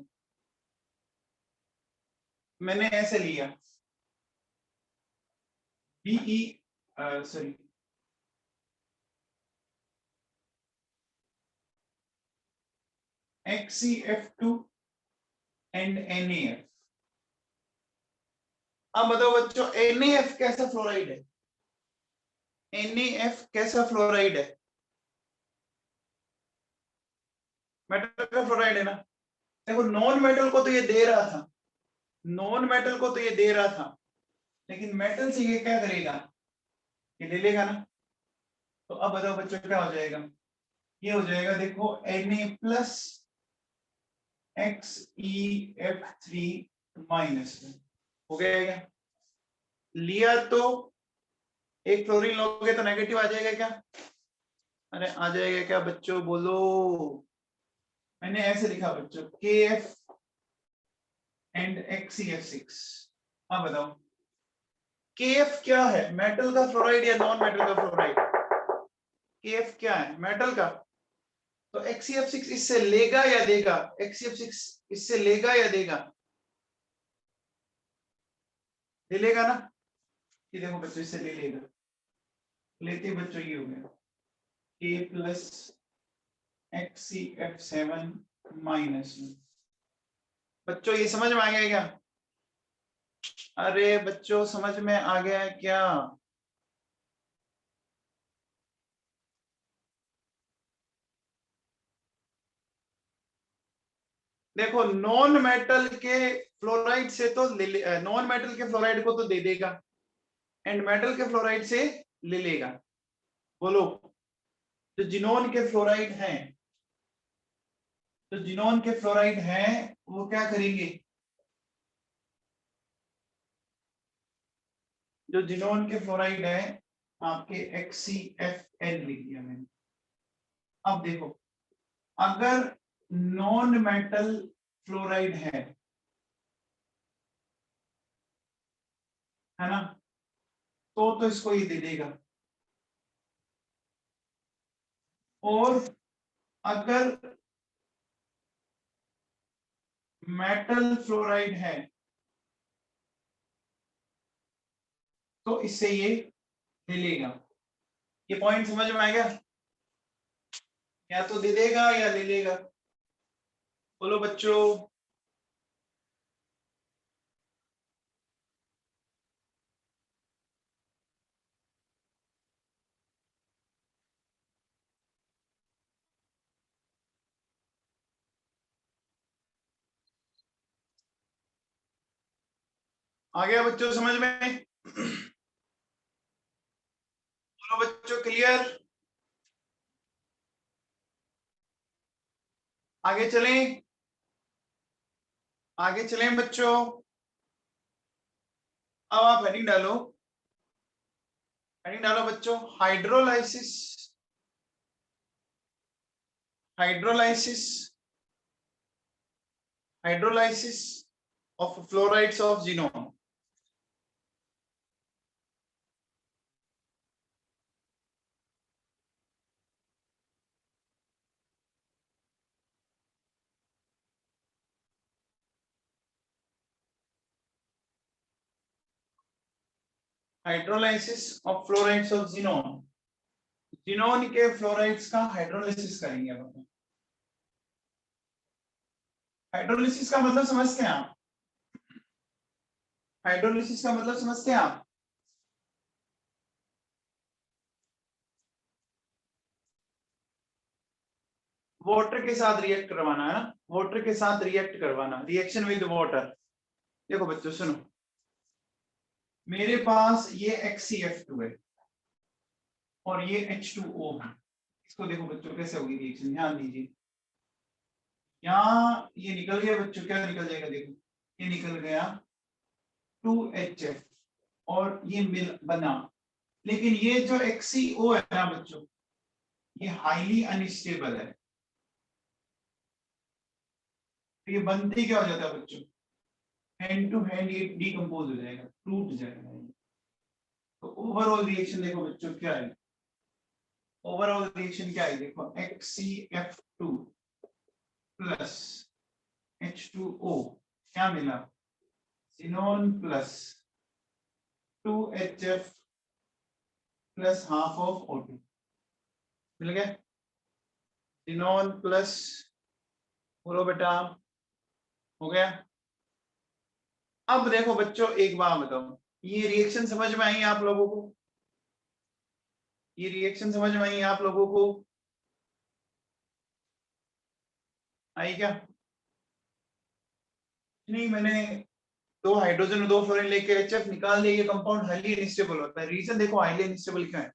मैंने ऐसे लिया BE sorry XCF2 and NaF। अब बताओ बच्चों NaF कैसा फ्लोराइड है? NaF कैसा फ्लोराइड है? मेटल का फ्लोराइड है ना? देखो नॉन मेटल को तो ये दे रहा था, नॉन मेटल को तो ये दे रहा था, लेकिन मेटल से ये क्या करेगा, ये ले लेगा ना। तो अब बताओ बच्चों क्या हो जाएगा, ये हो जाएगा देखो Na प्लस XEF3 माइनस हो गया क्या? लिया तो एक क्लोरीन लोगे तो नेगेटिव आ जाएगा क्या? अरे आ जाएगा क्या बच्चों बोलो? मैंने ऐसे लिखा बच्चों KF एंड XCF6। अब बताओ KF क्या है, मेटल का फ्लोराइड या नॉन मेटल का फ्लोराइड? KF क्या है, मेटल का। तो XCF6 इससे लेगा या देगा? XCF6 इससे लेगा या देगा? ले लेगा ना? ये देखो बच्चों इससे ले लेगा, लेते बच्चों ये हो गया K प्लस XCF7 माइनस। बच्चों ये समझ में आ गया क्या? अरे बच्चों समझ में आ गया है क्या? देखो नॉन मेटल के फ्लोराइड से तो नॉन मेटल के फ्लोराइड को तो दे देगा एंड मेटल के फ्लोराइड से ले लेगा। बोलो जो जिनोन के फ्लोराइड हैं, जो जिनोन के फ्लोराइड हैं वो क्या करेंगे, जो जिनोन के फ्लोराइड है आपके XCFN लिख दिया मैंने। अब देखो अगर नॉन मेटल फ्लोराइड है ना, तो इसको ये दे देगा, और अगर मेटल फ्लोराइड है तो इससे ये ले लेगा। ये पॉइंट समझ में आएगा, या तो दे देगा या ले लेगा। बोलो बच्चों। आ गया बच्चों समझ में? बोलो बच्चों क्लियर? आगे चलें, आगे चलें बच्चों। अब आप हेडिंग डालो, हेडिंग डालो बच्चों, hydrolysis, hydrolysis, hydrolysis of fluorides of xenon. Hydrolysis of fluorides of xenon, xenon के फ्लोराइड्स का हाइड्रोलाइसिस करेंगे अब। हाइड्रोलिसिस का मतलब समझते हैं आप? हाइड्रोलिसिस का मतलब समझते हैं आप? वाटर के साथ रिएक्ट करवाना है ना, वाटर के साथ रिएक्ट करवाना, रिएक्शन विद वाटर। देखो बच्चों सुनो, मेरे पास ये XCF2 है और ये H2O है। इसको देखो बच्चों कैसे होगी रिएक्शन, ध्यान दीजिए। यहाँ ये निकल गया बच्चों, क्या निकल जाएगा देखो, ये निकल गया 2HF और ये मिल बना, लेकिन ये जो XCO है ना बच्चों, ये हाईली अनस्टेबल है। तो ये बनते क्या हो जाता है बच्चों, हैंड टू हैंड ये डिकम्पोज हो जाएगा, टूट जाएगा। तो ओवरऑल रिएक्शन देखो बच्चों क्या है, ओवरऑल रिएक्शन क्या है देखो, XCF2 प्लस H2O क्या मिला, xenon plus 2HF plus half of O2 मिल गया। जिनोन प्लस, बोलो बेटा, हो गया। अब देखो बच्चों एक बात बताओ, ये रिएक्शन समझ में आई आप लोगों को? ये रिएक्शन समझ में आई आप लोगों को? आई क्या? नहीं, मैंने दो हाइड्रोजन और दो फ्लोरीन लेके HF निकाल दिया, ये कंपाउंड हाईली अनस्टेबल होता है। रीजन देखो हाईली अनस्टेबल क्यों है।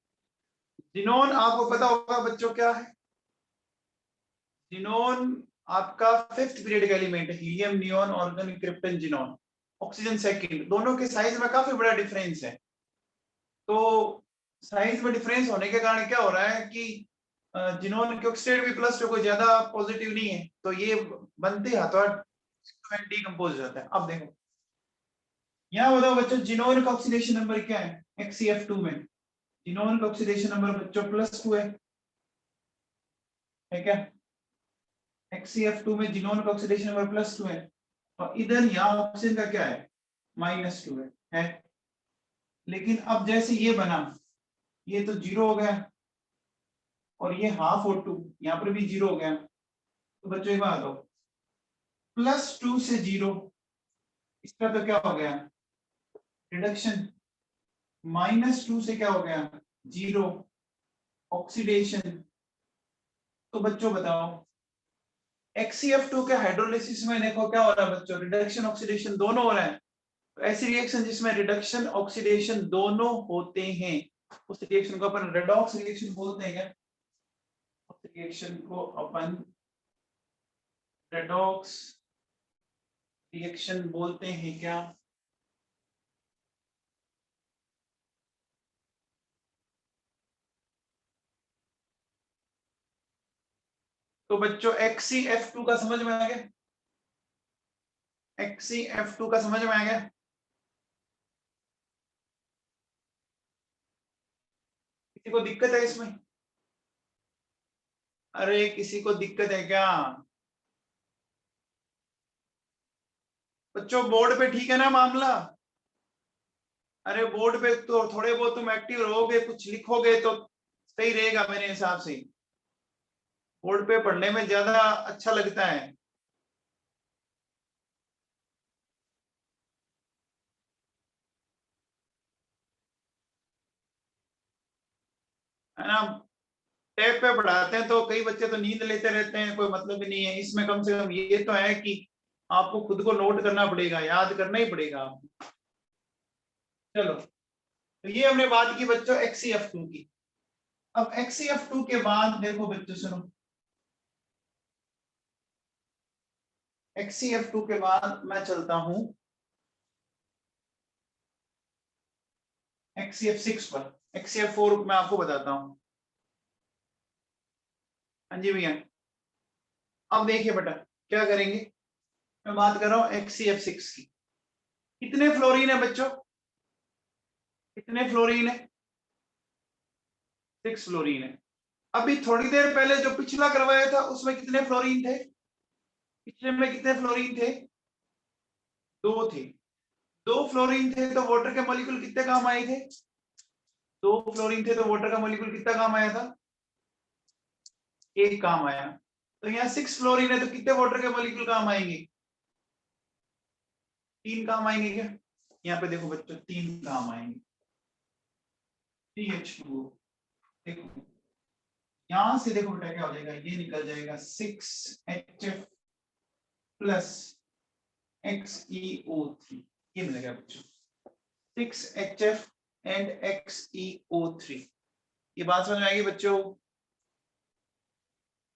जिनोन आपको पता होगा बच्चों क्या है, जिनोन आपका 5th पीरियड का एलिमेंट है, helium neon organ krypton xenon, oxygen second, दोनों के साइज में काफी बड़ा डिफरेंस है। तो साइज में डिफरेंस होने के कारण क्या हो रहा है कि जिनोन के ऑक्सीडेट भी प्लस कोई ज्यादा पॉजिटिव नहीं है, तो ये बनते हाथों डिकम्पोज हो जाता है। अब देखो यहाँ बताओ बच्चों, जिनोन का ऑक्सीडेशन नंबर क्या है XCF2 में? जिनोन का ऑक्सीडेशन नंबर बच्चों +2 है क्या? XCF2 में जिनोन का ऑक्सीडेशन नंबर +2 है, और इधर यहाँ ऑक्सीजन का क्या है, -2 है। लेकिन अब जैसे ये बना, ये तो 0 हो गया, और ये हाफ O2 यहाँ पर भी 0 हो गया। तो बच्चों एक बात बताओ, +2 से 0, इसका तो क्या हो गया, रिडक्शन। -2 से क्या हो गया, 0, ऑक्सीडेशन। तो बच्चों बताओ XCF2 के हाइड्रोलिसिस में देखो क्या हो रहा है बच्चों, रिडक्शन ऑक्सीडेशन दोनों हो रहा है। तो ऐसी रिएक्शन जिसमें रिडक्शन ऑक्सीडेशन दोनों होते हैं, उस रिएक्शन को अपन रेडॉक्स रिएक्शन बोलते हैं क्या? रिएक्शन को अपन रेडॉक्स रिएक्शन बोलते हैं क्या? तो बच्चों XCF2 का समझ में आ गया? XCF2 का समझ में आ गया? किसी को दिक्कत है इसमें? अरे किसी को दिक्कत है क्या बच्चों? बोर्ड पे ठीक है ना मामला? अरे बोर्ड पे तो थोड़े बहुत तुम एक्टिव रहोगे, कुछ लिखोगे तो सही रहेगा मेरे हिसाब से। बोर्ड पे पढ़ने में ज्यादा अच्छा लगता है ना? टैब पे पढ़ाते हैं तो कई बच्चे तो नींद लेते रहते हैं, कोई मतलब ही नहीं है इसमें। कम से कम ये तो है कि आपको खुद को नोट करना पड़ेगा, याद करना ही पड़ेगा आपको। चलो, तो ये हमने बात की बच्चों XCF2 की। अब XCF2 के बाद देखो बच्चों सुनो, XCF2 के बाद मैं चलता हूं XCF6 पर। XCF4 मैं आपको बताता हूं। हाँ जी भैया, अब देखिए बेटा क्या करेंगे। मैं बात कर रहा हूं XCF6 की। कितने फ्लोरीन है बच्चों? कितने फ्लोरीन है? 6 फ्लोरीन है। अभी थोड़ी देर पहले जो पिछला करवाया था उसमें कितने फ्लोरीन थे? पिछले में कितने फ्लोरीन थे? 2 थे। 2 फ्लोरीन थे तो वाटर के मॉलिक्यूल कितने काम आए थे? 2 फ्लोरीन थे तो वाटर का मॉलिक्यूल कितना काम आया था? 1 काम आया। तो यहाँ 6 फ्लोरीन है तो कितने वाटर के मॉलिक्यूल काम आएंगे? 3 काम आएंगे क्या? यहाँ पे देखो बच्चों 3 काम आएंगे। CH2 देखो, यहां से देखो बेटा क्या हो जाएगा, ये निकल जाएगा 6HF प्लस XeO3, ये मिलेगा बच्चों 6HF एंड XeO3। ये बात समझ में आएगी बच्चों?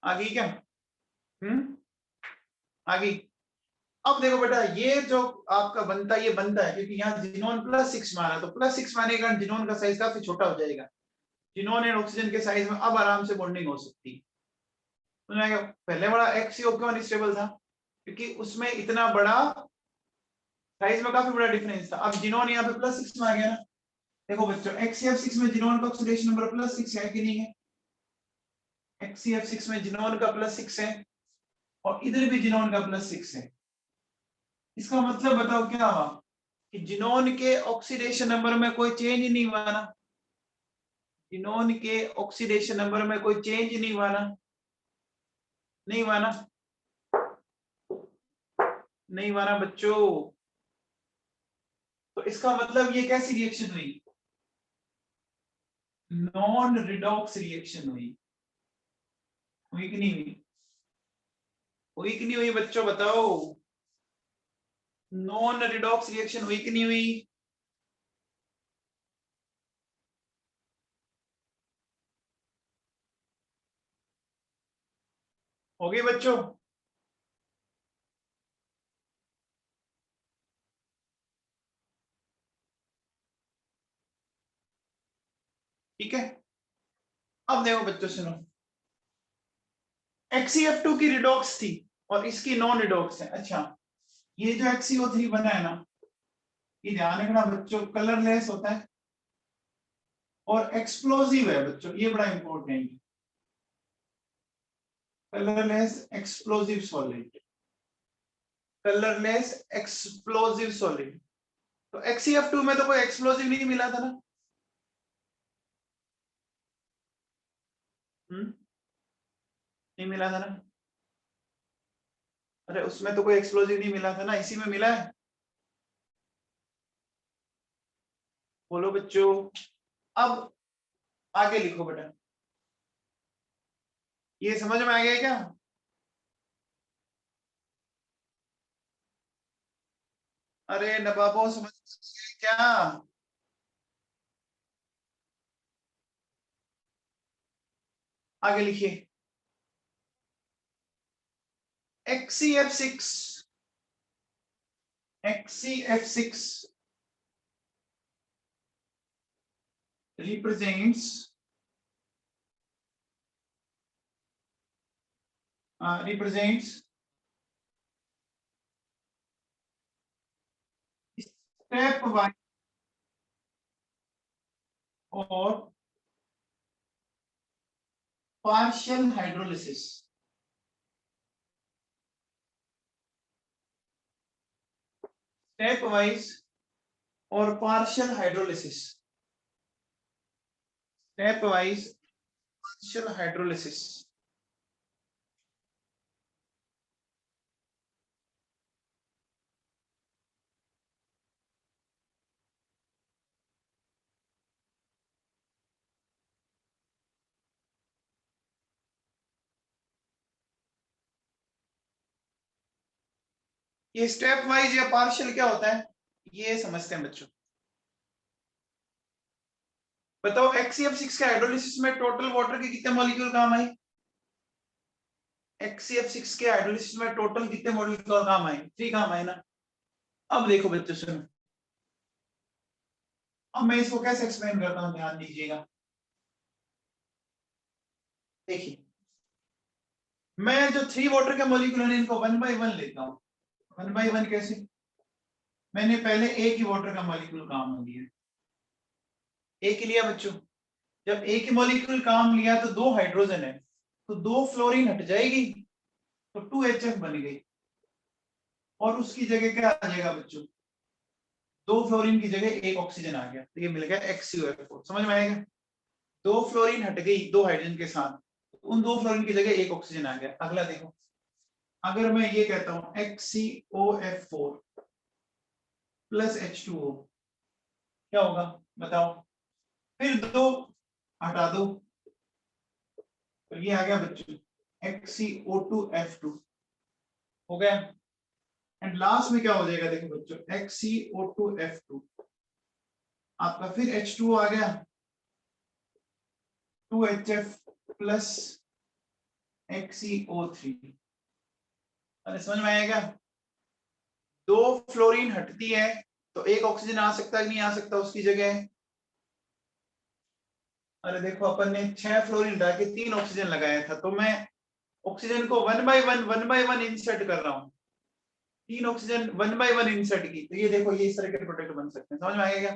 आ गई क्या? आ गई। अब देखो बेटा ये जो आपका बनता है, ये बनता है क्योंकि यहाँ जिनोन +6 माना, तो +6 माने के कारण जिनोन का साइज काफी छोटा हो जाएगा। जिनोन एंड ऑक्सीजन के साइज में अब आराम से बॉन्डिंग हो सकती है। पहले बड़ा XeO क्यों अनस्टेबल था? क्योंकि उसमें इतना बड़ा साइज में काफी बड़ा डिफरेंस था। अब जिनोन यहाँ पे +6 में आ गया ना। देखो बच्चों XCF6 में जिनोन का ऑक्सीडेशन नंबर +6 है कि नहीं है? XCF6 में जिनोन का +6 है और इधर भी जिनोन का +6 है। इसका मतलब बताओ क्या हुआ कि जिनोन के ऑक्सीडेशन नंबर में कोई चेंज नहीं हुआ ना? जिनोन के ऑक्सीडेशन नंबर में कोई चेंज नहीं हुआ ना? नहीं हुआ ना? नहीं हुआ ना बच्चों? तो इसका मतलब ये कैसी रिएक्शन हुई? नॉन रिडॉक्स रिएक्शन हुई। हुई कि नहीं हुई? हुई कि नहीं हुई बच्चों बताओ? नॉन रिडॉक्स रिएक्शन हुई कि नहीं हुई? हो गई बच्चों? ठीक है। अब देखो बच्चों सुनो, XCF2 की रिडॉक्स थी और इसकी नॉन रिडॉक्स है। अच्छा, ये जो XCO3 बना है ना, ये ध्यान रखना बच्चों, कलरलेस होता है और एक्सप्लोजिव है बच्चों, ये बड़ा इंपॉर्टेंट है। Colourless explosive solid, colourless explosive solid. तो XCF2 में तो कोई एक्सप्लोजिव नहीं मिला था ना? नहीं मिला था ना? अरे उसमें तो कोई एक्सप्लोजिव नहीं मिला था ना, इसी में मिला है। बोलो बच्चों। अब आगे लिखो बेटा, ये समझ में आ गया क्या? अरे नवाबों समझ में क्या? आगे लिखिए। XCF6 represents stepwise or partial hydrolysis. Stepwise or partial hydrolysis. Stepwise partial hydrolysis. ये स्टेप वाइज या पार्शियल क्या होता है, ये समझते हैं बच्चों। बताओ XCF6 के हाइड्रोलिसिस में टोटल वाटर के कितने मॉलिक्यूल काम आए? XCF6 के हाइड्रोलिसिस में टोटल कितने मॉलिक्यूल काम आए? 3 काम आए ना। अब देखो बच्चों सुनो, अब मैं इसको कैसे एक्सप्लेन करता हूं, ध्यान दीजिएगा। देखिए मैं जो 3 वाटर के मॉलिक्यूल है इनको 1 बाय 1 लेता हूं। 1 बाय 1 कैसे? मैंने पहले एक ही वाटर का मॉलिक्यूल काम लिया, एक ही लिया बच्चों। जब एक ही मॉलिक्यूल काम लिया तो 2 हाइड्रोजन है, तो 2 फ्लोरीन हट जाएगी तो 2HF बन गई, और उसकी जगह क्या आ जाएगा बच्चों? 2 फ्लोरीन की जगह 1 ऑक्सीजन आ गया, तो ये मिल गया XCOF4। समझ में आएगा? 2 फ्लोरीन हट गई 2 हाइड्रोजन के साथ, उन 2 फ्लोरीन की जगह 1 ऑक्सीजन आ गया। अगला देखो, अगर मैं ये कहता हूं XCOF4 प्लस H2O, क्या होगा बताओ? फिर 2 हटा दो तो ये आ गया बच्चों XCO2F2 हो गया। एंड लास्ट में क्या हो जाएगा देखो बच्चों, XCO2F2 आपका, फिर H2O आ गया, 2HF प्लस XCO3। अरे समझ में आएगा? 2 फ्लोरीन हटती है तो 1 ऑक्सीजन आ सकता है, नहीं आ सकता उसकी जगह? अरे देखो अपन ने 6 फ्लोरीन हटा के 3 ऑक्सीजन लगाया था, तो मैं ऑक्सीजन को 1 बाय 1 इंसर्ट कर रहा हूँ। 3 ऑक्सीजन 1 बाय 1 इंसर्ट की, तो ये देखो ये इस तरह के प्रोडक्ट बन सकते हैं। समझ में आएगा?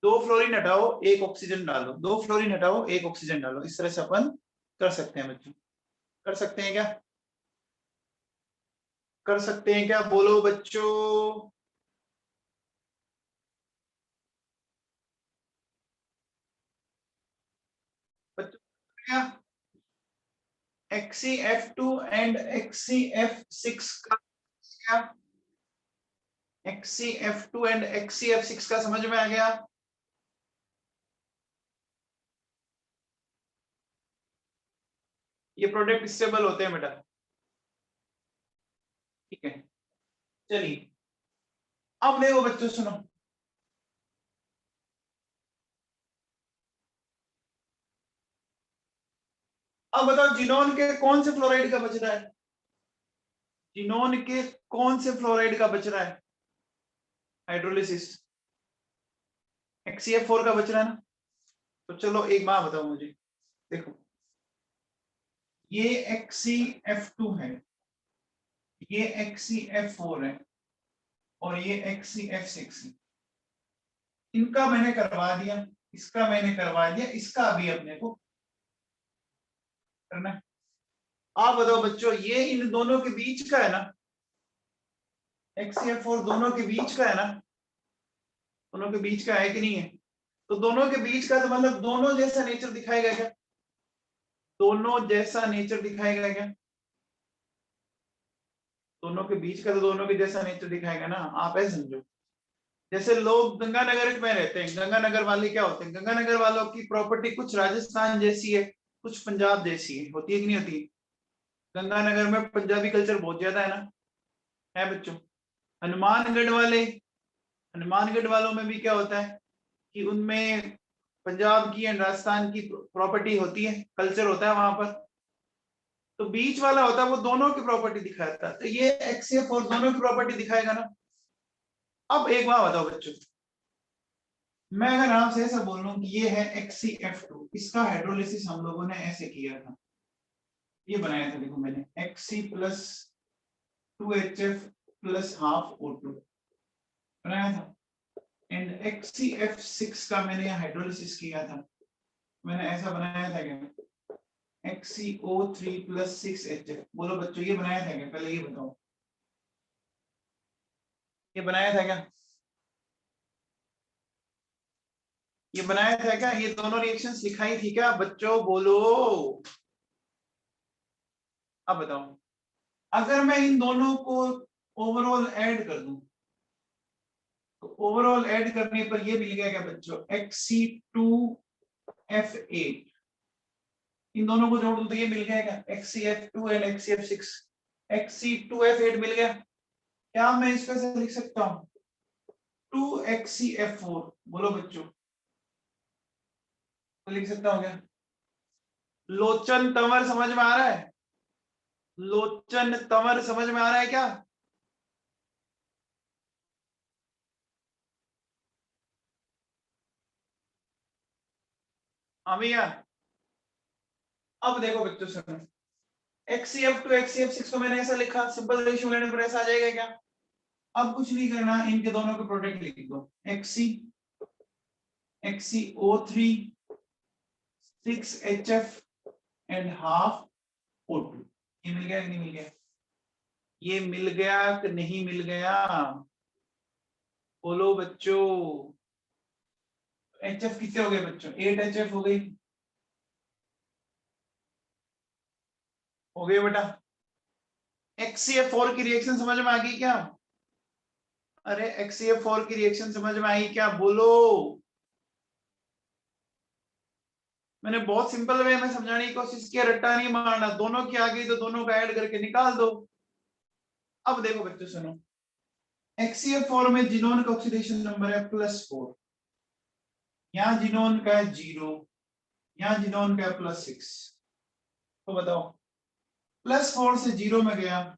2 फ्लोरीन हटाओ 1 ऑक्सीजन डालो, 2 फ्लोरीन हटाओ 1 ऑक्सीजन डालो, इस तरह से अपन कर सकते हैं बच्चों। कर सकते हैं क्या? कर सकते हैं क्या? बोलो बच्चों। बच्चों क्या XCF2 एंड XCF6 का क्या? XCF2 एंड XCF6 का समझ में आ गया? ये प्रोडक्ट स्टेबल होते हैं बेटा, ठीक है। चलिए अब देखो बच्चों सुनो, अब बताओ जिनोन के कौन से फ्लोराइड का बच रहा है? जिनोन के कौन से फ्लोराइड का बच रहा है हाइड्रोलिसिस? XCF4 का बच रहा है ना। तो चलो एक बात बताओ मुझे, देखो ये XCF2 है, ये XCF4 है, और ये XCF6 है। इनका मैंने करवा दिया, इसका मैंने करवा दिया, इसका अभी अपने को करना है। आप बताओ बच्चों, ये इन दोनों के बीच का है ना? XCF4 दोनों के बीच का है ना? दोनों के बीच का है कि नहीं है? तो दोनों के बीच का तो मतलब दोनों जैसा नेचर दिखाएगा क्या? दोनों जैसा नेचर दिखाएगा क्या? दोनों के बीच का तो दोनों के जैसा नेचर दिखाएगा ना। आप ऐसे समझो, जैसे लोग गंगानगर में रहते हैं, गंगानगर वाले क्या होते हैं? गंगानगर वालों की प्रॉपर्टी कुछ राजस्थान जैसी है, कुछ पंजाब जैसी है, होती है कि नहीं होती? गंगानगर में पंजाबी कल्चर बहुत ज्यादा है ना, है बच्चों। हनुमानगढ़ वाले, हनुमानगढ़ वालों में भी क्या होता है कि उनमें पंजाब की एंड राजस्थान की प्रॉपर्टी होती है, कल्चर होता है वहां पर। तो बीच वाला होता है वो दोनों की प्रॉपर्टी दिखाता है, तो ये XCF4 दोनों की प्रॉपर्टी दिखाएगा ना। अब एक बात बताओ बच्चों, मैं अगर आपसे ऐसा बोल रहा हूं कि ये है XCF2, इसका हाइड्रोलिसिस हम लोगों ने ऐसे किया था, ये बनाया था, देखो मैंने Xc plus 2HF plus half O2 बनाया था, एंड XCF6 का मैंने यहाँ हाइड्रोलिसिस किया था, मैंने ऐसा बनाया था क्या, XCO3 प्लस 6HF। बोलो बच्चों ये बनाया था क्या, पहले ये बताओ, ये बनाया था क्या, ये बनाया था क्या, ये दोनों रिएक्शंस लिखाई थी क्या बच्चों, बोलो। अब बताओ, अगर मैं इन दोनों को ओवरऑल ऐड कर दूं, तो ओवरऑल ऐड करने पर ये मिल गया क्या बच्चों, XC2F8, इन दोनों को जोड़ दूं तो ये मिल गया क्या, XCF2 एंड XCF6, XC2F8 मिल गया। क्या मैं इसको ऐसे लिख सकता हूं, 2XCF4, बोलो बच्चों, तो लिख सकता हूं क्या, लोचन तंवर समझ में आ रहा है, लोचन तंवर समझ में आ रहा है क्या, हाँ भैया। अब देखो बच्चों सुनो, XCF2 XCF6 को मैंने ऐसा लिखा, सिंपल रेशियो लेने पर ऐसा आ जाएगा क्या। अब कुछ नहीं करना, इनके दोनों के प्रोडक्ट लिख दो, XCO3 6HF and half O2, ये मिल गया कि नहीं मिल गया, ये मिल गया कि नहीं मिल गया, बोलो बच्चों। HF कितने हो गए बच्चों, 8HF हो गई, हो गए बेटा। XCF4 की रिएक्शन समझ में आ गई क्या, अरे XCF4 की रिएक्शन समझ में आई क्या, बोलो। मैंने बहुत सिंपल वे में समझाने की कोशिश की, रट्टा नहीं मारना, दोनों की आ गई तो दोनों का ऐड करके निकाल दो। अब देखो बच्चों सुनो, XCF4 में जिनोन का ऑक्सीडेशन नंबर है +4, यहाँ जिनोन का है 0, यहाँ जिनोन का है +6, तो बताओ +4 से 0 में गया,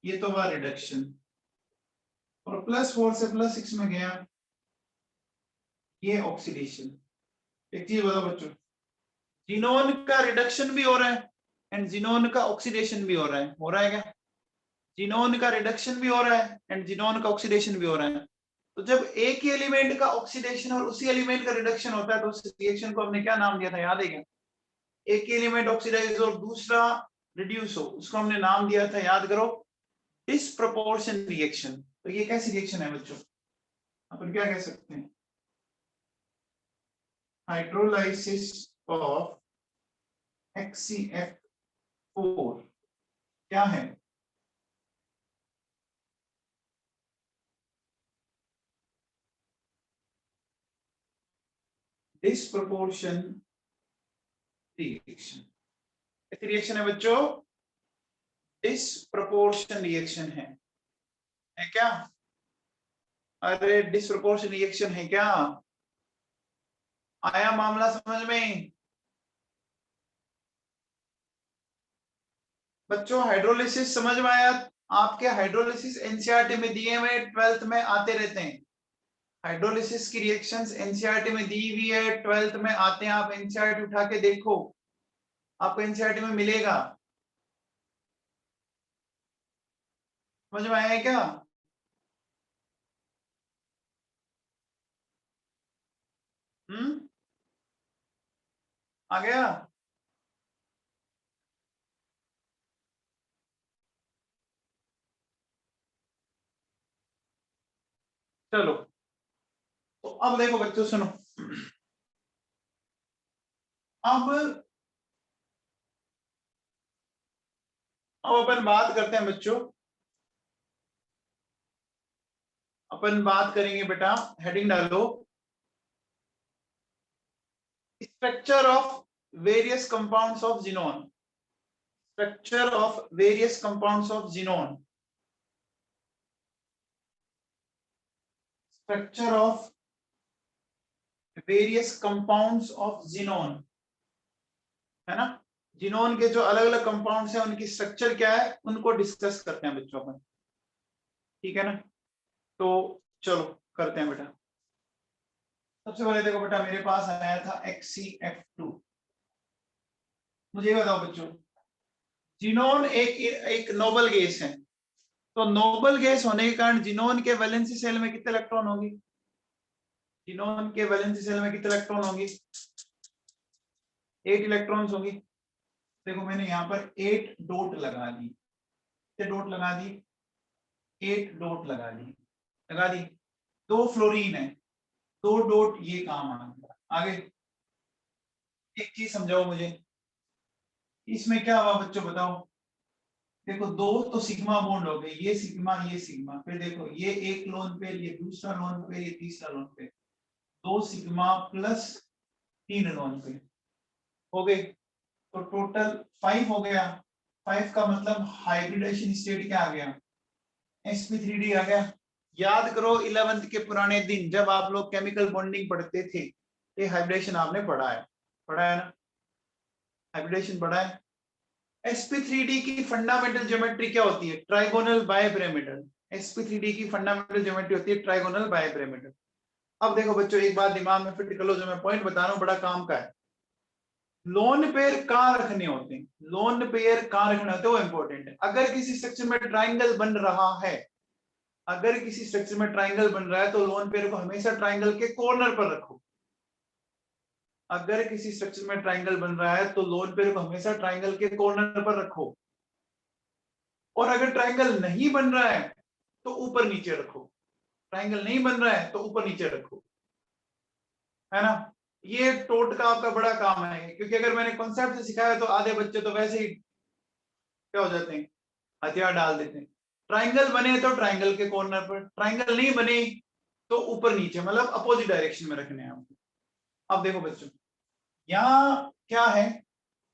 ये तो हुआ रिडक्शन, और +4 से +6 में गया, ये ऑक्सीडेशन। एक चीज बताओ बच्चों, जिनोन का रिडक्शन भी हो रहा है एंड जिनोन का ऑक्सीडेशन भी हो रहा है क्या, जिनोन का रिडक्शन भी हो रहा है एंड जिनोन का ऑक्सीडेशन भी हो रहा है। तो जब एक ही एलिमेंट का ऑक्सीडेशन और उसी एलिमेंट का रिडक्शन होता है तो उस रिएक्शन को हमने क्या नाम दिया था, याद है क्या, एक ही एलिमेंट ऑक्सीडाइज और दूसरा रिड्यूस हो, उसको हमने नाम दिया था, याद करो, डिसप्रपोर्शन रिएक्शन। तो ये कैसी रिएक्शन है बच्चों, अपन क्या कह सकते हैं, हाइड्रोलाइसिस ऑफ XCF4 क्या है, डिसप्रपोर्शन रिएक्शन। कैसी रिएक्शन है बच्चों, डिसप्रपोर्शन रिएक्शन है क्या, अरे डिसप्रपोर्शन रिएक्शन है क्या, आया मामला समझ में बच्चों, हाइड्रोलिसिस समझ में आया। आपके हाइड्रोलिसिस एनसीईआरटी में दिए हुए 12th में आते रहते हैं, हाइड्रोलिसिस की रिएक्शंस एनसीईआरटी में दी हुई है, 12th में आते हैं, आप एनसीईआरटी उठा के देखो, आपको एनसीईआरटी में मिलेगा, समझ में आया क्या, आ गया। चलो, तो अब देखो बच्चों सुनो, अब अपन बात करते हैं बच्चों, अपन बात करेंगे बेटा, हेडिंग डालो, structure of various compounds of xenon, structure of various compounds of xenon, structure of various compounds of xenon, है ना। जिनोन के जो अलग अलग कंपाउंड्स हैं उनकी स्ट्रक्चर क्या है उनको डिस्कस करते हैं बच्चों अपन, ठीक है ना। तो चलो करते हैं बेटा। सबसे पहले देखो बेटा, मेरे पास आया था XCF2। मुझे ये बताओ बच्चों, जिनोन एक नोबल गैस है, तो नोबल गैस होने के कारण जिनोन के वैलेंसी सेल में कितने इलेक्ट्रॉन होंगे? जिनोन के वैलेंसी सेल में कितने इलेक्ट्रॉन होंगे? 8 इलेक्ट्रॉन्स होंगे। देखो मैंने यहाँ पर 8 डॉट लगा दी, कितने डॉट लगा दी? 8 डॉट लगा दी, लगा दी। 2 फ्लोरीन है, 2 डॉट ये काम आ गया। आगे एक चीज समझाओ मुझे, इसमें क्या हुआ बच्चों बताओ। देखो 2 तो सिग्मा बॉन्ड हो गए, ये सिग्मा ये सिग्मा, फिर देखो ये एक लोन पेयर, ये दूसरा लोन पेयर, ये तीसरा lone pair, 2 sigma plus 3 lone pair हो गए, तो टोटल 5 हो गया। 5 का मतलब हाइब्रिडेशन स्टेट क्या आ गया? sp3d आ गया। याद करो 11th के पुराने दिन जब आप लोग केमिकल बॉन्डिंग पढ़ते थे, ये हाइब्रिडेशन आपने पढ़ा है ना, हाइब्रिडेशन पढ़ा है। sp3d की फंडामेंटल ज्योमेट्री क्या होती है? Trigonal bipyramidal. sp3d की फंडामेंटल ज्योमेट्री होती है ट्राइगोनल बाइपिरामिडल। अब देखो बच्चों, एक बात दिमाग में फिट कर लो, जो मैं पॉइंट बता रहा हूँ बड़ा काम का है। लोन पेयर कहाँ रखने होते हैं? लोन पेयर कहाँ रखने होते हैं वो इंपॉर्टेंट है। अगर किसी स्ट्रक्चर में ट्राइंगल बन रहा है, अगर किसी स्ट्रक्चर में ट्राइंगल बन रहा है तो लोन पेयर को हमेशा ट्राइंगल के कॉर्नर पर रखो। अगर किसी स्ट्रक्चर में ट्राइंगल बन रहा है तो लोन पेयर को हमेशा ट्राइंगल के कॉर्नर पर रखो, और अगर ट्राइंगल नहीं बन रहा है तो ऊपर नीचे रखो। ट्राइंगल नहीं बन रहा है तो ऊपर नीचे रखो, है ना। ये टोट का आपका बड़ा काम है, क्योंकि अगर मैंने कॉन्सेप्ट से सिखाया तो आधे बच्चे तो वैसे ही क्या हो जाते हैं, हथियार डाल देते हैं। ट्राइंगल बने तो ट्राइंगल के कॉर्नर पर, ट्राइंगल नहीं बने तो ऊपर नीचे, मतलब अपोजिट डायरेक्शन में रखने हैं आपको। अब देखो बच्चों, यहाँ क्या है,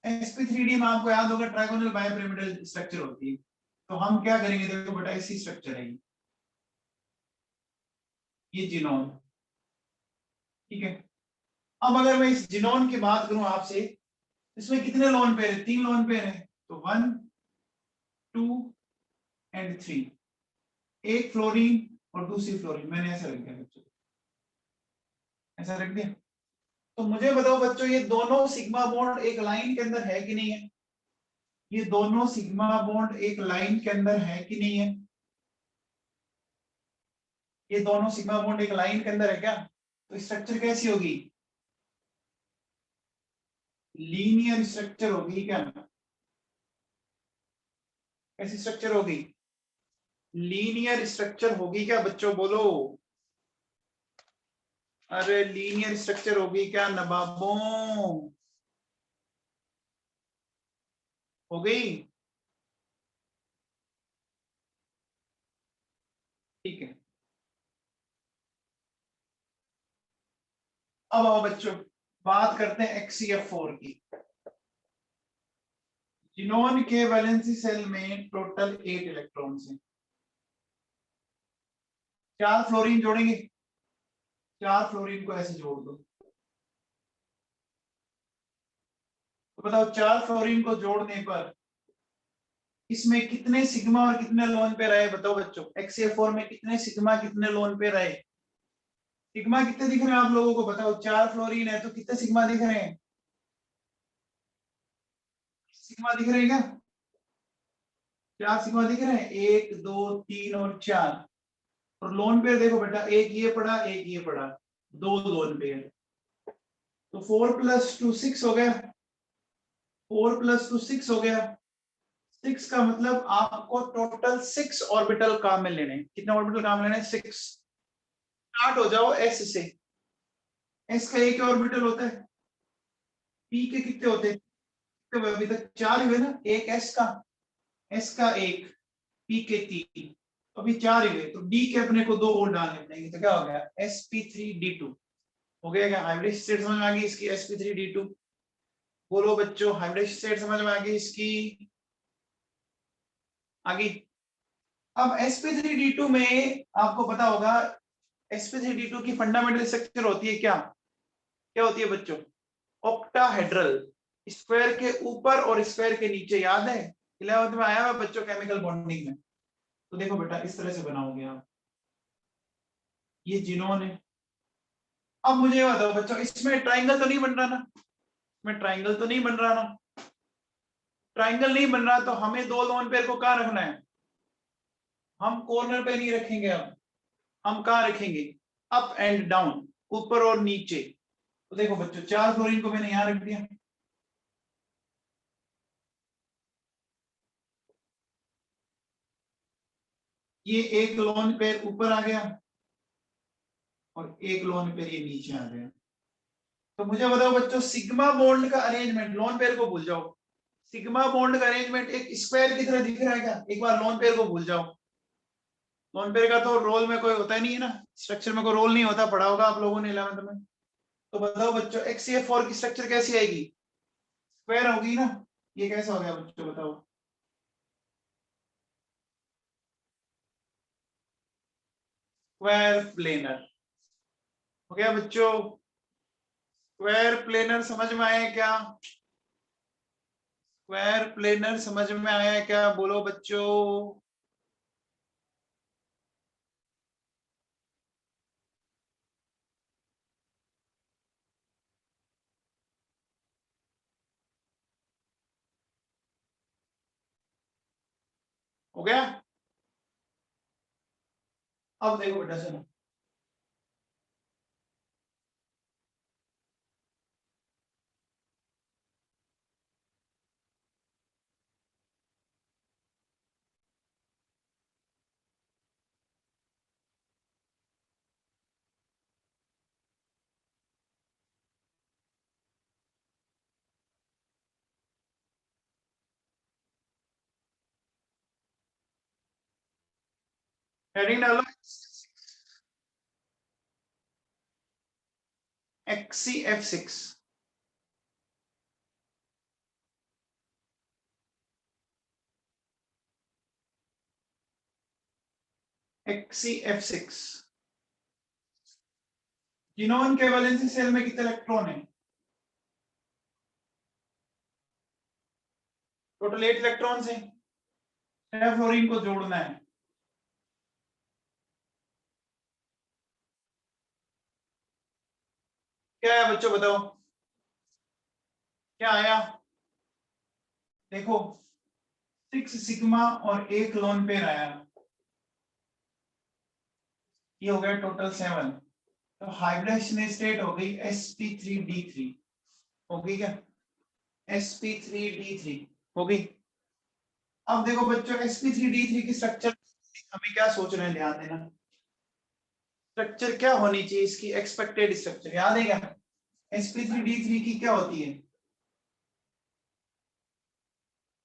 sp3d में आपको याद होगा ट्राइगोनल बाइपिरामिडल स्ट्रक्चर होती है। तो हम क्या करेंगे, देखो बेटा ऐसी स्ट्रक्चर है ये जिनोन, ठीक है। अब अगर मैं इस जिनोन की बात करूं आपसे, इसमें कितने लोन पेयर है? 3 लोन पेयर है, तो 1 2 एंड 3। एक फ्लोरीन और दूसरी फ्लोरीन, मैंने ऐसा रख दिया बच्चों, ऐसा रख दिया। तो मुझे बताओ बच्चों, ये दोनों सिग्मा बॉन्ड एक लाइन के अंदर है कि नहीं है? ये दोनों सिग्मा बॉन्ड एक लाइन के अंदर है कि नहीं है? ये दोनों सिग्मा बॉन्ड एक लाइन के अंदर है क्या? तो स्ट्रक्चर कैसी होगी? लीनियर स्ट्रक्चर होगी क्या? कैसी स्ट्रक्चर होगी? लीनियर स्ट्रक्चर होगी क्या बच्चों, बोलो। अरे लीनियर स्ट्रक्चर होगी क्या नवाबों? हो गई, ठीक है। अब आओ बच्चों, बात करते हैं XCF4 की। जिनोन के वैलेंसी सेल में टोटल 8 इलेक्ट्रॉन्स हैं। 4 फ्लोरीन जोड़ेंगे, 4 फ्लोरीन को ऐसे जोड़ दो, तो बताओ 4 फ्लोरीन को जोड़ने पर इसमें कितने सिग्मा और कितने लोन पेयर आए? बताओ बच्चों, XCF4 में कितने सिग्मा कितने लोन पेयर आए? सिग्मा कितने दिख रहे हैं आप लोगों को बताओ? 4 फ्लोरीन है तो कितने सिग्मा दिख रहे हैं? सिग्मा दिख रहे हैं क्या? 4 सिग्मा दिख रहे हैं, 1 2 3 और 4। और लोन पेयर देखो बेटा, एक ये पड़ा एक ये पड़ा, 2 लोन पेयर, तो 4 + 2 6 हो गया। 4 + 2 6 हो गया। 6 का मतलब आपको टोटल 6 ऑर्बिटल काम में लेने। कितने ऑर्बिटल काम लेने? 6। स्टार्ट हो जाओ एस से। एस का एक ऑर्बिटल होता है, पी के कितने होते हैं? तो अभी तक 4 हुए ना, एक एस का, एस का एक, पी के 3, अभी 4 हुए, तो डी के अपने को 2 और डालने पड़ेंगे, तो क्या हो गया? sp3d2 हो गया क्या? हाइब्रिड स्टेट समझ में आ गई इसकी, sp3d2। बोलो बच्चों, हाइब्रिड स्टेट समझ में आ गई इसकी, आगे। अब sp3d2 में आपको पता होगा, sp3d2 की फंडामेंटल स्ट्रक्चर होती है क्या? क्या होती है बच्चों? ऑक्टाहेड्रल। स्क्वायर के ऊपर और स्क्वायर के नीचे, याद है 11th में आया हुआ बच्चों केमिकल बॉन्डिंग में। तो देखो बेटा इस तरह से बनाओगे आप, ये जिनोन है। अब मुझे ये बताओ बच्चों, इसमें ट्राइंगल तो नहीं बन रहा ना, इसमें ट्राइंगल तो नहीं बन रहा ना, ट्राइंगल नहीं बन रहा तो हमें दो लोन पेयर को कहाँ रखना है, हम कॉर्नर पे नहीं रखेंगे, अब हम कहाँ रखेंगे, अप एंड डाउन, ऊपर और नीचे। तो देखो बच्चों 4 फ्लोरीन को मैंने यहां रख दिया, ये एक लोन पेयर ऊपर आ गया और एक लोन पेयर ये नीचे आ गया। तो मुझे बताओ बच्चों, सिग्मा बॉन्ड का अरेंजमेंट, लोन पेयर को भूल जाओ, सिग्मा बॉन्ड का अरेंजमेंट एक स्क्वायर की तरह दिख रहा है क्या, एक बार लोन पेयर को भूल जाओ। लोन पेयर का तो रोल में कोई होता ही नहीं है ना, स्ट्रक्चर में कोई रोल नहीं होता, पढ़ा होगा आप लोगों ने 11th में। तो बताओ बच्चों XCF4 की स्ट्रक्चर कैसी आएगी, स्क्वायर होगी ना, ये कैसा हो गया बच्चों बताओ, स्क्वायर प्लेनर हो गया बच्चों। स्क्वायर प्लेनर समझ में आया क्या, स्क्वायर प्लेनर समझ में आया क्या, बोलो बच्चों। हो गया। अब देखो बेटा सुनो, हेडिंग डालो XCF6। XCF6 जिनोन के वैलेंसी सेल में कितने इलेक्ट्रॉन है, टोटल 8 इलेक्ट्रॉन है, 6 फ्लोरीन को जोड़ना है। क्या है बच्चों बताओ, क्या आया, देखो 6 सिग्मा और एक लोन पेयर आया, ये हो गया टोटल 7। तो हाइब्रिडेशन स्टेट हो गई sp3d3, हो गई क्या, sp3d3 हो गई। अब देखो बच्चों sp3d3 की स्ट्रक्चर हमें क्या सोच रहे हैं, ध्यान देना, स्ट्रक्चर क्या होनी चाहिए इसकी, एक्सपेक्टेड स्ट्रक्चर याद है क्या, sp3d3 की क्या होती है,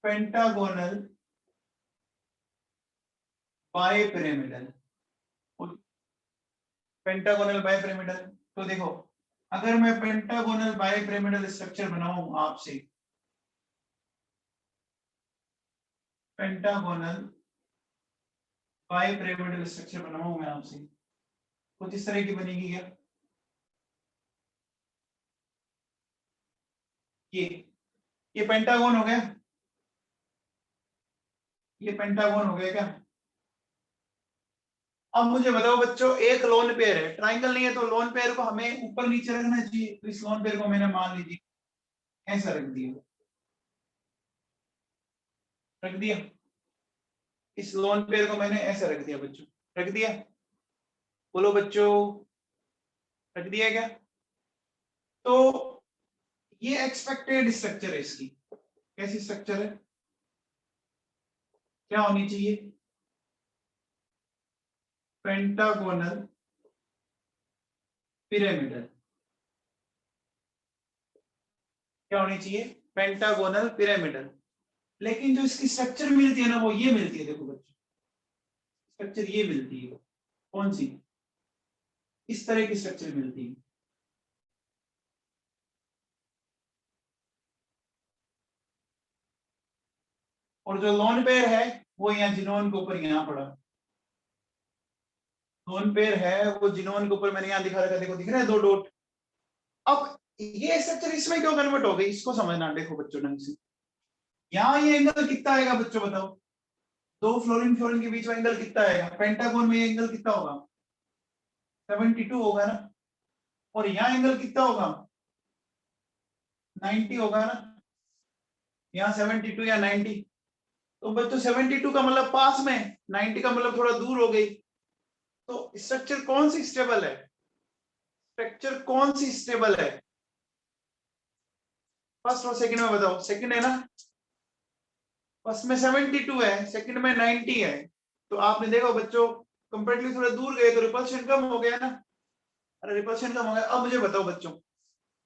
पेंटागोनल बाइपिरामिडल, पेंटागोनल बाइपिरामिडल। तो देखो अगर मैं पेंटागोनल बाइपिरामिडल स्ट्रक्चर बनाऊं आपसे, पेंटागोनल बाइपिरामिडल स्ट्रक्चर बनाऊं मैं आपसे, कुछ इस तरह की बनेगी क्या, ये पेंटागोन हो गया, ये पेंटागोन हो गया क्या। अब मुझे बताओ बच्चों, एक लोन पेयर है, ट्राइंगल नहीं है तो लोन पेयर को हमें ऊपर नीचे रखना चाहिए, तो इस लोन पेयर को मैंने मान लीजिए ऐसा रख दिया, रख दिया, इस लोन पेयर को मैंने ऐसा रख दिया बच्चों, रख दिया, बोलो बच्चों, रख दिया क्या। तो ये एक्सपेक्टेड स्ट्रक्चर है इसकी, कैसी स्ट्रक्चर है, क्या होनी चाहिए, पेंटागोनल पिरामिडल, क्या होनी चाहिए, पेंटागोनल पिरामिडल। लेकिन जो इसकी स्ट्रक्चर मिलती है ना, वो ये मिलती है, देखो बच्चों स्ट्रक्चर ये मिलती है, कौन सी, इस तरह की स्ट्रक्चर मिलती है। और जो लोन पेयर है वो यहाँ जिनोन के ऊपर यहाँ पड़ा, लोन पेयर है वो जिनोन के ऊपर मैंने यहाँ दिखा रखा, देखो दिख रहा है 2 डॉट। अब ये स्ट्रक्चर इसमें क्यों कन्वर्ट हो गई, इसको समझना। देखो बच्चों ढंग से, यहाँ ये एंगल कितना आएगा बच्चों बताओ, दो फ्लोरीन फ्लोरीन के बीच में एंगल कितना आएगा, पेंटागन में ये एंगल कितना होगा, 72 होगा ना। और यहाँ एंगल कितना होगा, 90 होगा ना। यहाँ 72 या 90, तो बच्चों 72 का मतलब पास में, 90 का मतलब थोड़ा दूर हो गई। तो स्ट्रक्चर कौन सी स्टेबल है, स्ट्रक्चर कौन सी स्टेबल है, फर्स्ट और सेकंड में बताओ। सेकंड है ना, फर्स्ट में 72 है, सेकंड में 90 है। तो आपने देखो बच्चों, कंपेरेटिवली थोड़ा दूर गए तो रिपल्शन कम हो गया ना। अरे रिपल्शन कम हो गया। अब मुझे बताओ बच्चों,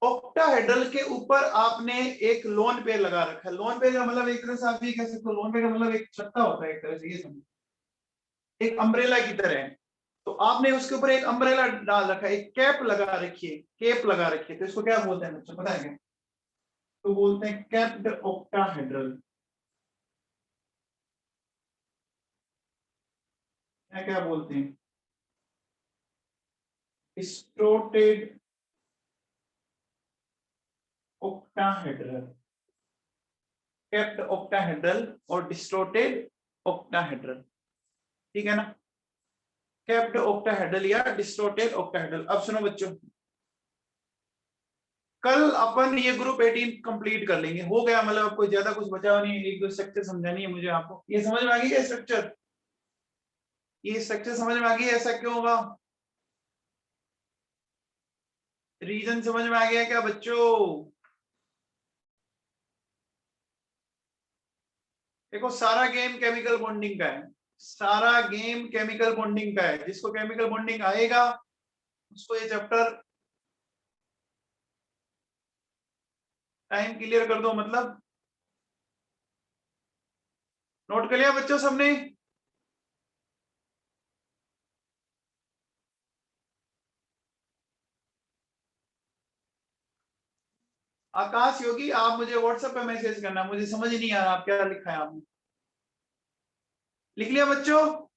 ऑक्टाहेड्रल के ऊपर आपने एक लोन पेयर लगा रखा है। लोन पेयर का मतलब एक तरह से आप ये कह सकते हो, लोन पेयर का मतलब एक छत्ता होता है एक तरह से, ये समझो, एक अम्ब्रेला की तरह है। तो आपने उसके ऊपर एक अम्ब्रेला डाल रखा है, एक कैप लगा रखी है, केप लगा रखी है। तो इसको क्या बोलते हैं बच्चों, पता है क्या? तो बोलते हैं कैप्ड ऑक्टाहेड्रल। क्या बोलते हैं, डिस्टोर्टेड ऑक्टाहेड्रल, कैप्ड ऑक्टाहेड्रल और डिस्टोर्टेड ऑक्टाहेड्रल, ठीक है ना। कैप्ड ऑक्टाहेड्रल या डिस्टोर्टेड ऑक्टाहेड्रल। अब सुनो बच्चों, कल अपन ये ग्रुप 18 कंप्लीट कर लेंगे, हो गया, मतलब कोई ज्यादा कुछ बचा नहीं, एक दो स्ट्रक्चर समझानी है मुझे आपको। ये समझ में आ गई है स्ट्रक्चर, ये स्ट्रक्चर समझ में आ गई, ऐसा क्यों होगा, रीजन समझ में आ गया क्या बच्चों? देखो सारा गेम केमिकल बॉन्डिंग का है, सारा गेम केमिकल बॉन्डिंग का है। जिसको केमिकल बॉन्डिंग आएगा उसको ये चैप्टर टाइम क्लियर कर दो, मतलब नोट कर लिया बच्चों सबने? आकाश योगी, आप मुझे व्हाट्सएप पे मैसेज करना, मुझे समझ नहीं आ रहा आप क्या लिखा है आपने। लिख लिया बच्चों?